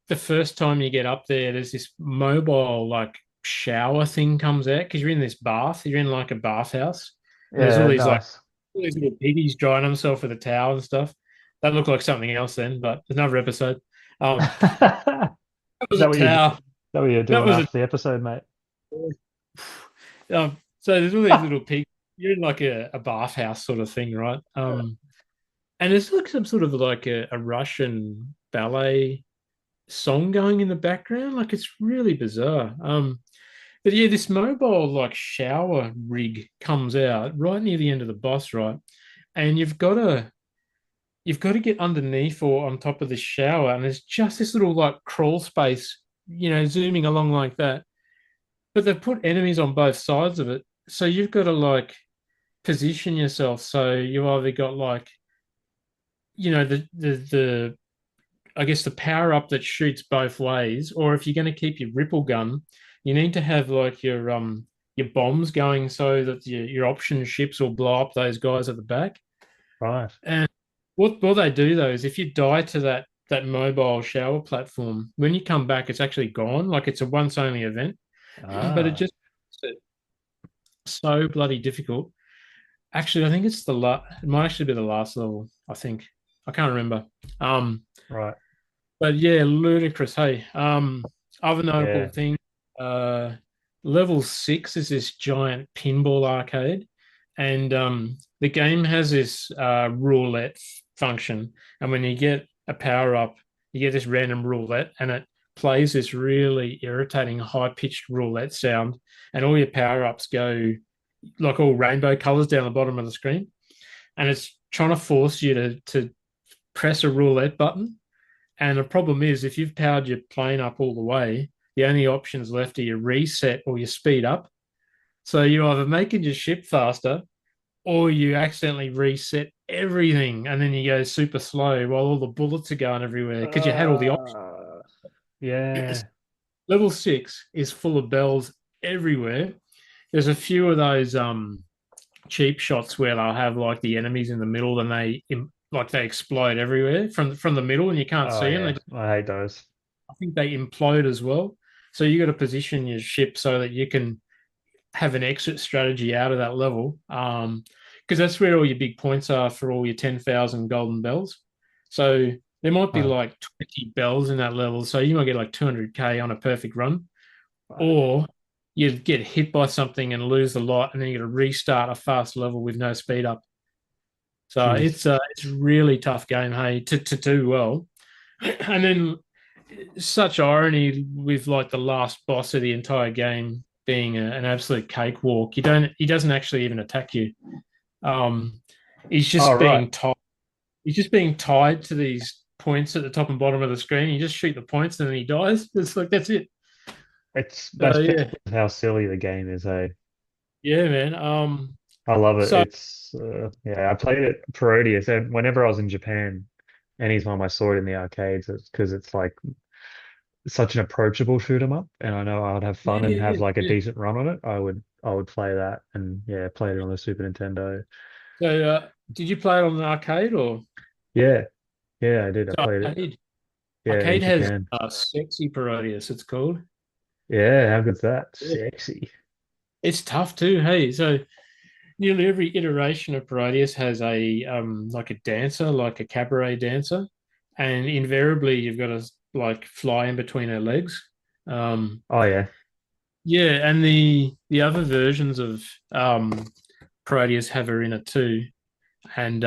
the first time you get up there, there's this mobile like shower thing comes out because you're in this bath. You're in like a bathhouse, and there's all yeah, these like nice. all these little piggies drying themselves with a towel and stuff. That looked like something else then, but another episode. Is That was a that what you towel. that what you're That doing was a after the episode, mate? so there's all these little pigs. You're in like a bathhouse sort of thing, right? And there's like some sort of like a Russian ballet song going in the background. Like it's really bizarre. But yeah, this mobile like shower rig comes out right near the end of the boss, right? And you've got to get underneath or on top of the shower, and there's just this little like crawl space, zooming along like that. But they've put enemies on both sides of it, so you've got to like position yourself. So you either got like the I guess the power up that shoots both ways, or if you're going to keep your ripple gun, you need to have like your bombs going so that your option ships will blow up those guys at the back. Right. And what they do though is if you die to that mobile shower platform. When you come back, it's actually gone. Like it's a once only event, but it Ah, just makes it so bloody difficult. Actually, I think it's it might actually be the last level. I think I can't remember. Um, right. but yeah, ludicrous. Hey, other notable Yeah. thing, uh, level 6 is this giant pinball arcade, and the game has this roulette function, and when you get a power up, you get this random roulette, and it plays this really irritating high pitched roulette sound, and all your power ups go like all rainbow colors down the bottom of the screen, and it's trying to force you to press a roulette button. And the problem is, if you've powered your plane up all the way, the only options left are you reset or you speed up. So you're either making your ship faster or you accidentally reset everything and then you go super slow while all the bullets are going everywhere because you had all the options. Uh, Yes. yeah. Level 6 is full of bells everywhere. There's a few of those cheap shots where they'll have like the enemies in the middle and they explode everywhere from the middle and you can't Oh see them. yeah. I hate those. I think they implode as well. So you got to position your ship so that you can have an exit strategy out of that level. Because that's where all your big points are for all your 10,000 golden bells. So there might be Oh, like 20 bells in that level. So you might get like 200K on a perfect run, fuck. or you get hit by something and lose a lot, and then you got to restart a fast level with no speed up. So Jeez. it's really tough game, hey, to do well. And then such irony with like the last boss of the entire game being an absolute cakewalk. He doesn't actually even attack you. Um, he's Oh just right. being tied. He's just being tied to these points at the top and bottom of the screen. You just shoot the points and then he dies. It's like that's it. That's just Yeah, how silly the game is, hey. yeah, man. I love it. So It's yeah, I played it Parodius and whenever I was in Japan, anytime I saw it in the arcades, it's because it's like such an approachable shoot 'em up, and I know I'd have yeah, fun and yeah, have like a yeah. decent run on it. I would play that and yeah, played it on the Super Nintendo. So did you play it on the arcade or? Yeah, yeah, I did. I So played it. Yeah, in arcade has Japan. sexy Parodius. It's called. Yeah, how good's that? Yeah. Sexy. It's tough too. Hey, so nearly every iteration of Parodius has a like a dancer, like a cabaret dancer, and invariably you've got to like fly in between her legs. Um, Oh yeah, yeah, and the other versions of Parodius have her in it too, and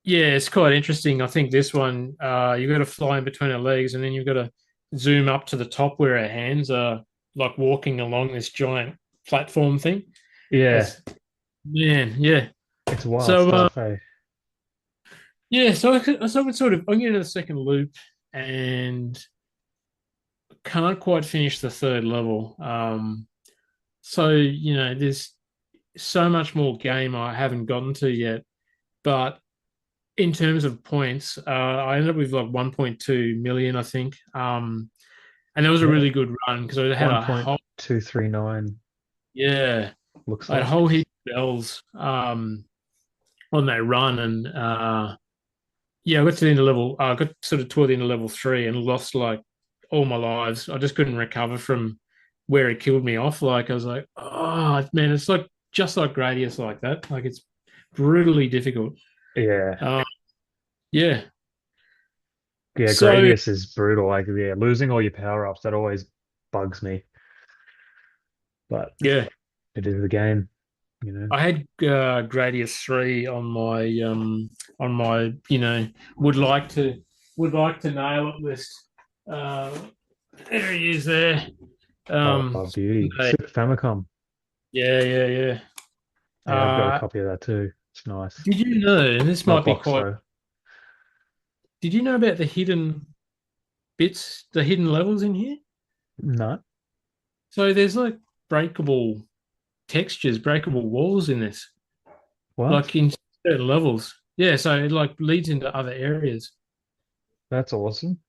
yeah, it's quite interesting. I think this one you've got to fly in between her legs, and then you've got to zoom up to the top where her hands are like walking along this giant platform thing. yeah. It's man, yeah. It's wild So stuff. Hey, yeah, so I would sort of I'm getting to the second loop and can't quite finish the third level. So there's so much more game I haven't gotten to yet. But in terms of points, I ended up with like 1.2 million, I think. And that was a yeah, really good run because I had one a point whole two three nine yeah, looks I had a like. whole heap of bells on that run, and yeah, I got to the end of level. I got sort of toward the end of level 3 and lost like all my lives. I just couldn't recover from where it killed me off. Like I was like, oh man, it's like just like Gradius like that. Like it's brutally difficult. Yeah, Uh, yeah. yeah. So Gradius is brutal. Like yeah, losing all your power ups that always bugs me. But yeah, it is the game, you know. I had Gradius 3 on my would like to nail it list. Uh, there he is there. Um, Oh, beauty. Someday. Super Famicom. Yeah, yeah, yeah. Yeah, I've got a Uh, copy of that too. It's nice. did you know, and this Not might be box quite, though. did you know about the hidden bits, the hidden levels in here? No. So there's like breakable textures, breakable walls in this, What? like in certain levels. Yeah, so it like leads into other areas. That's awesome.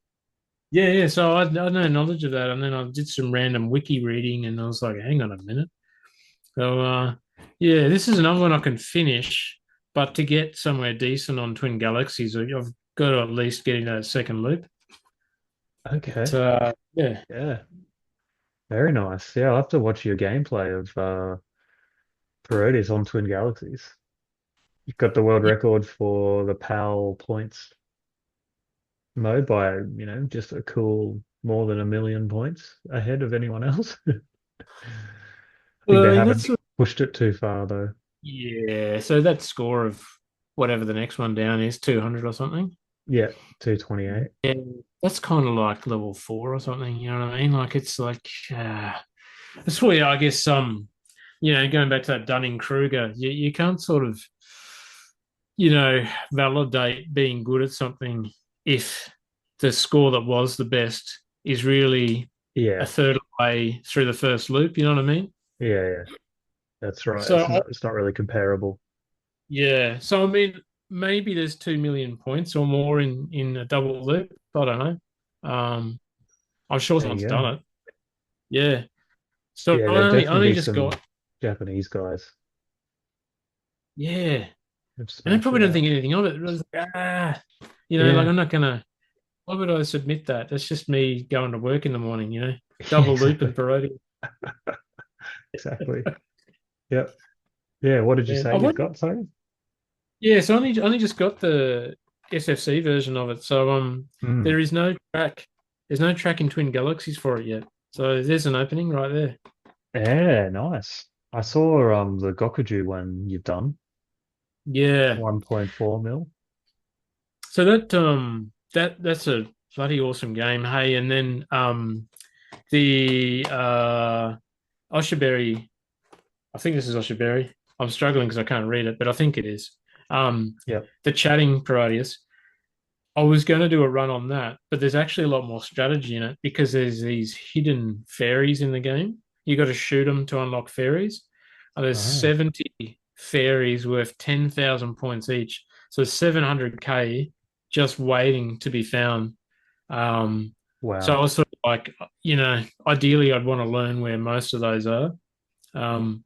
Yeah, yeah. So I had no knowledge of that. And then I did some random wiki reading and I was like, hang on a minute. So, yeah, this is another one I can finish, but to get somewhere decent on Twin Galaxies, I've got to at least get into that second loop. But Okay. yeah. Yeah. Very nice. Yeah, I'll have to watch your gameplay of Parodius on Twin Galaxies. You've got the world record for the PAL points mode by, just a cool more than 1 million points ahead of anyone else. I think Well, I they mean, haven't pushed it too far though. yeah. So that score of whatever the next one down is, 200 or something. Yeah, 228. Yeah, that's kind of like level four or something. You know what I mean? Like it's like that's where I guess going back to that Dunning Kruger, you can't sort of validate being good at something if the score that was the best is really a Yeah, third of the way through the first loop. You know what I mean? yeah. That's right. So It's not really comparable. yeah, so I mean, maybe there's 2 million points or more in a double loop. I don't know. I'm sure There someone's you go. done it. Yeah. So Yeah, I there'd only, I definitely only be just some got, Japanese guys yeah. who've And they smashed probably it don't out. think anything of it. It was like, like Yeah, I'm not gonna, why would I submit that? That's just me going to work in the morning. yeah, Double loop exactly. and parodic. Exactly. Yep. Yeah, what did you Yeah. say I you've went, got, sorry? yeah, so I only just got the SFC version of it. So Hmm. there is no track. There's no track in Twin Galaxies for it yet. So there's an opening right there. Yeah, nice. I saw the Gokuju one you've done, Yeah. 1.4 mil. So that's a bloody awesome game. Hey, and then the Osherberry, I think this is Osherberry. I'm struggling because I can't read it, but I think it is. Um Yep. the chatting Parodius. I was going to do a run on that, but there's actually a lot more strategy in it because there's these hidden fairies in the game. You got to shoot them to unlock fairies. And there's Oh, 70 fairies worth 10,000 points each. So 700k just waiting to be found. So I wow. was sort of like, ideally I'd want to learn where most of those are. Um,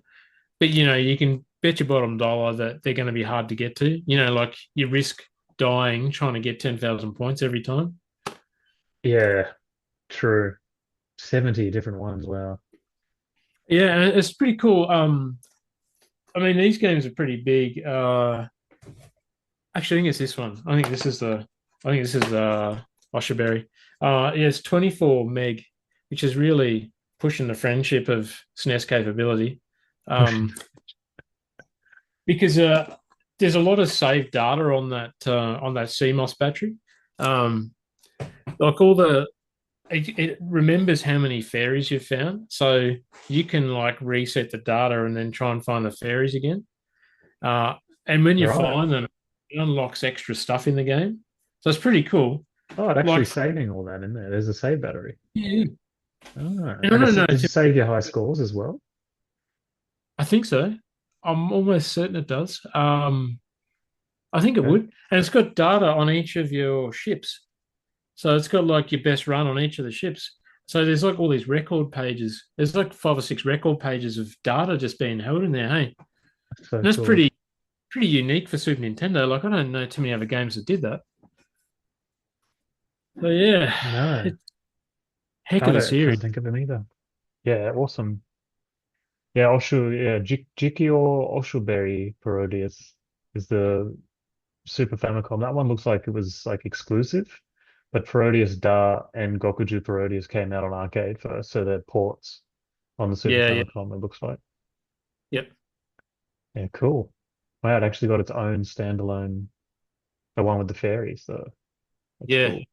but you can bet your bottom dollar that they're going to be hard to get to. Like you risk dying trying to get 10,000 points every time. Yeah, true. 70 different ones. Wow. Yeah, and it's pretty cool. I mean, these games are pretty big. Actually, I think it's this one. I think this is Osherberry. Yeah, it's 24 meg, which is really pushing the friendship of SNES capability. Pushing. Um, because there's a lot of saved data on that CMOS battery. Um, like all the it remembers how many fairies you've found, so you can like reset the data and then try and find the fairies again. Uh, and when you Right. find them, it unlocks extra stuff in the game, so it's pretty cool. Oh, it actually Like, saving all that in there. There's a save battery. yeah, Oh, and I and don't know. does it save your high scores as well? I think so. I'm almost certain it does. I think it Okay. would, and it's got data on each of your ships. So it's got like your best run on each of the ships. So there's like all these record pages. There's like 5 or 6 record pages of data just being held in there. Hey, and That's so that's cool. pretty unique for Super Nintendo. Like I don't know too many other games that did that. So yeah, No, it's a heck I of a don't series. can't think of them either. Yeah, awesome. Yeah, Jiki or Oshuberry Parodius is the Super Famicom. That one looks like it was like exclusive, but Parodius Da and Gokuju Parodius came out on arcade first, so they're ports on the Super Yeah, yeah, Famicom, it looks like. yep, Yeah, cool. Wow, it actually got its own standalone, the one with the fairies, so that's yeah, cool.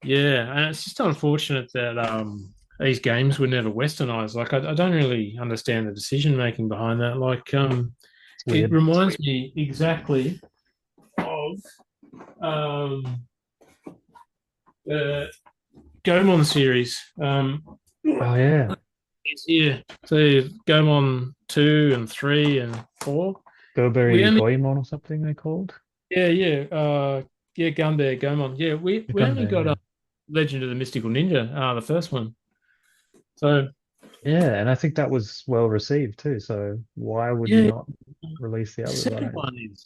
yeah. And it's just unfortunate that these games were never westernized. Like I don't really understand the decision making behind that. Like It's it weird. reminds me exactly of um the Gomon series. Oh yeah. It's here. So Gomon 2 and 3 and 4. We Goberry only Goemon or something they called? yeah, Gunbear Gomon. Yeah, we only Gunbear, got yeah. Legend of the Mystical Ninja, the first one. So Yeah, and I think that was well received too, so why would you yeah, not release the the others? I second don't. one is.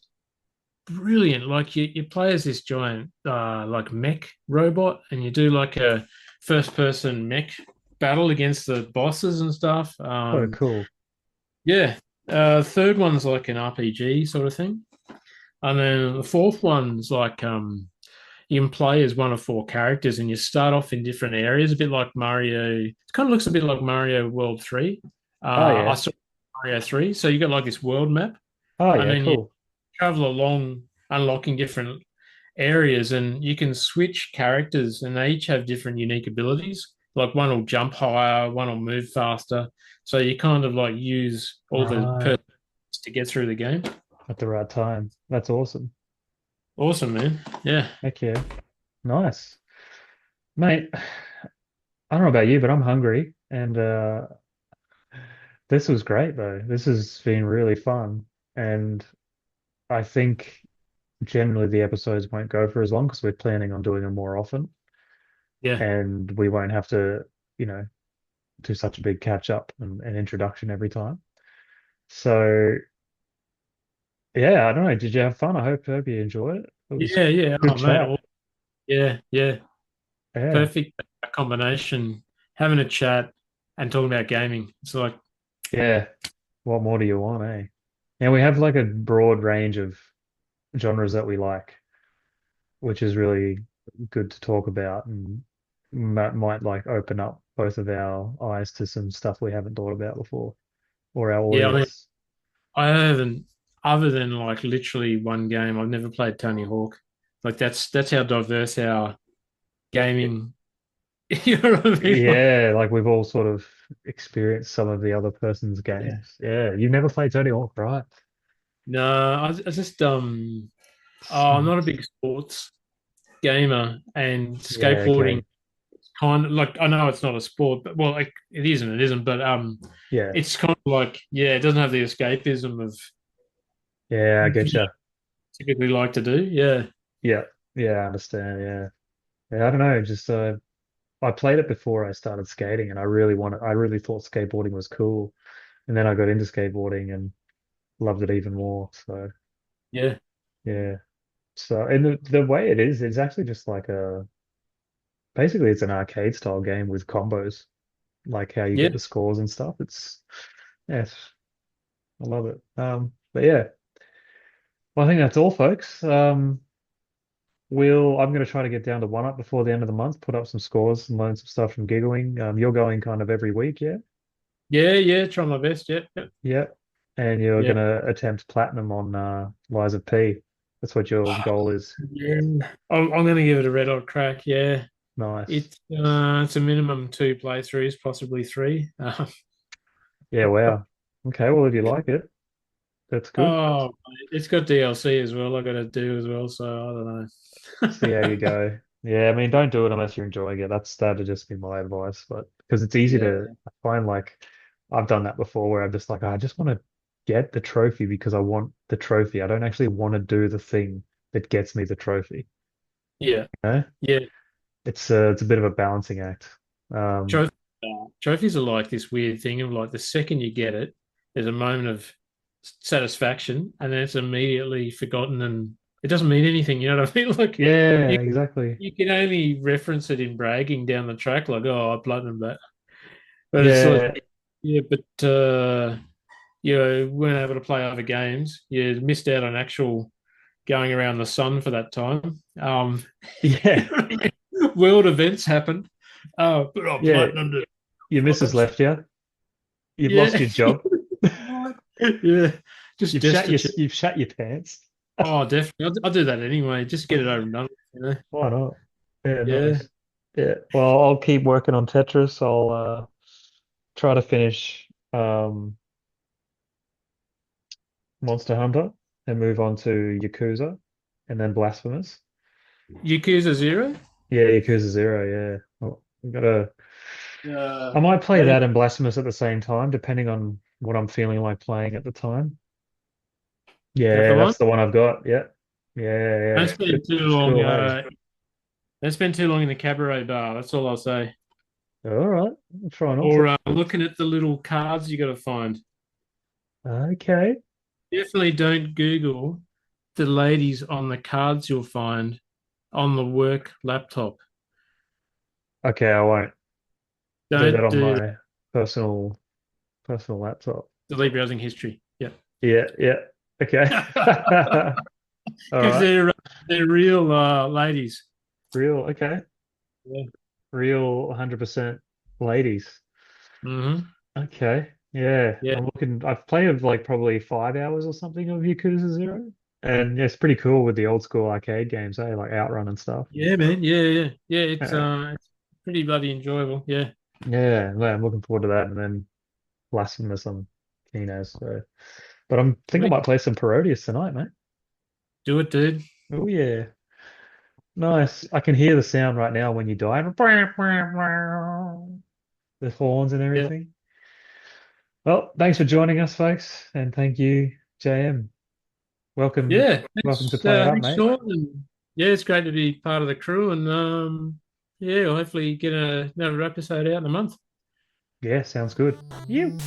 brilliant. Like you play as this giant like mech robot, and you do like a first person mech battle against the bosses and stuff. Oh, cool. Yeah. Third one's like an RPG sort of thing. And then the fourth one's like you can play as one of four characters and you start off in different areas, a bit like Mario. It kind of looks a bit like Mario World 3. Oh I yeah. saw Mario 3. So you got like this world map Oh and yeah, then you cool. travel along unlocking different areas and you can switch characters and they each have different unique abilities. Like one will jump higher, one will move faster. So you kind of like use all the Right. perks to get through the game. At the right time. That's awesome. Awesome, man. Yeah. Heck yeah. Nice. Mate, I don't know about you, but I'm hungry and this was great though. This has been really fun. And I think generally the episodes won't go for as long because we're planning on doing them more often Yeah. and we won't have to, you know, do such a big catch up and introduction every time. So yeah, I don't know. Did you have fun? I hope you enjoyed it. It was Yeah, yeah. good Oh, mate. chat. Yeah, yeah. Yeah. Perfect combination. Having a chat and talking about gaming. It's like, Yeah. What more do you want, eh? And we have like a broad range of genres that we like, which is really good to talk about and might like open up both of our eyes to some stuff we haven't thought about before or our yeah, I mean, audience. I haven't, other than like literally one game, I've never played Tony Hawk. Like that's how diverse our gaming, you know what I mean? Like, Yeah, like we've all sort of experienced some of the other person's yeah. games. Yeah, you've never played Tony Hawk, right? No, I just I'm not a big sports gamer and Yeah, skateboarding okay. kind of like I know it's not a sport, but well, like it isn't, but Yeah. it's kind of like yeah, it doesn't have the escapism of Yeah, I get you you. typically like to do. Yeah, Yeah. Yeah, I understand. Yeah. Yeah, I don't know, just I played it before I started skating and I really thought skateboarding was cool. And then I got into skateboarding and loved it even more. So yeah, yeah. So and the way it is, it's actually just like a basically it's an arcade style game with combos, like how you yeah, get the scores and stuff. It's yes, I love it. But yeah, well, I think that's all, folks. I'm gonna try to get down to one up before the end of the month, put up some scores and learn some stuff from giggling. You're going kind of every week, yeah? yeah, yeah. Try my best. Yeah, yeah, Yeah. And you're yeah. gonna attempt platinum on Lies of P. That's what your goal is. Yeah. I'm going to give it a red hot crack. Yeah, Nice. it's a minimum two playthroughs, possibly three. Yeah, wow. Okay, well, if you like it, that's good. Oh, it's got DLC as well. I got to do as well. So I don't See how you know. go. Yeah, I mean, don't do it unless you're enjoying it. That'd just be my advice. But because it's easy to Yeah, I find like I've done that before where I'm just like, I just want to get the trophy because I want the trophy. I don't actually want to do the thing that gets me the trophy. yeah, You know? yeah. It's a bit of a balancing act. Um, Trophy, trophies are like this weird thing of like the second you get it, there's a moment of satisfaction, and then it's immediately forgotten, and it doesn't mean anything. You know what I mean? Like you, yeah, exactly. you can only reference it in bragging down the track, like oh, I platinumed that, but it's like Yeah, yeah, but you weren't able to play other games. You missed out on actual going around the sun for that time. yeah, World events happen. But I yeah. platinumed it. Your missus left you. You've lost Yeah. your job. Yeah. Just destitute. You've shut your pants. Oh, definitely. I'll do that anyway. Just get it over and done with, you know? Why not? Yeah, Yeah. nice. Yeah. Well, I'll keep working on Tetris. I'll try to finish Monster Hunter and move on to Yakuza and then Blasphemous. Yakuza Zero? Yeah, Yakuza Zero, yeah. Well, Uh, I might play that is, that and Blasphemous at the same time, depending on what I'm feeling like playing at the time. that the Yeah, one? that's the one I've got. Yeah. Yeah, Don't yeah. spend too It's long. cool, hey. Don't spend too long in the cabaret bar. That's all I'll say. All right. I'll try not to. Or looking at the little cards you got to find. Okay. Definitely don't Google. the ladies on the cards you'll find on the work laptop. Okay, I won't do that Don't on do my personal laptop. delete browsing history. Yeah. Yeah, yeah. Okay. All Because right. they're real ladies. Real, okay. Yeah. Real 100% ladies. Hmm. Okay. Yeah. Yeah. I'm looking, I've played like probably 5 hours or something of Yakuza Zero. And yeah, it's pretty cool with the old school arcade games, eh? Like Outrun and stuff. Yeah, man. Yeah, yeah, yeah. Yeah. It's pretty bloody enjoyable. Yeah. Yeah, no, I'm looking forward to that. And then Blasphemous on Kino. So, but I'm think I Sweet. might play some Parodius tonight, mate. Do it, dude. Oh yeah. Nice. I can hear the sound right now when you die. The horns and Yeah. everything. Well, thanks for joining us, folks, and thank you, JM. Welcome, Yeah. welcome to Play It Up, Thanks, mate. Sean. And yeah, it's great to be part of the crew. And yeah, we'll hopefully get another episode out in a month. Yeah, sounds good. You.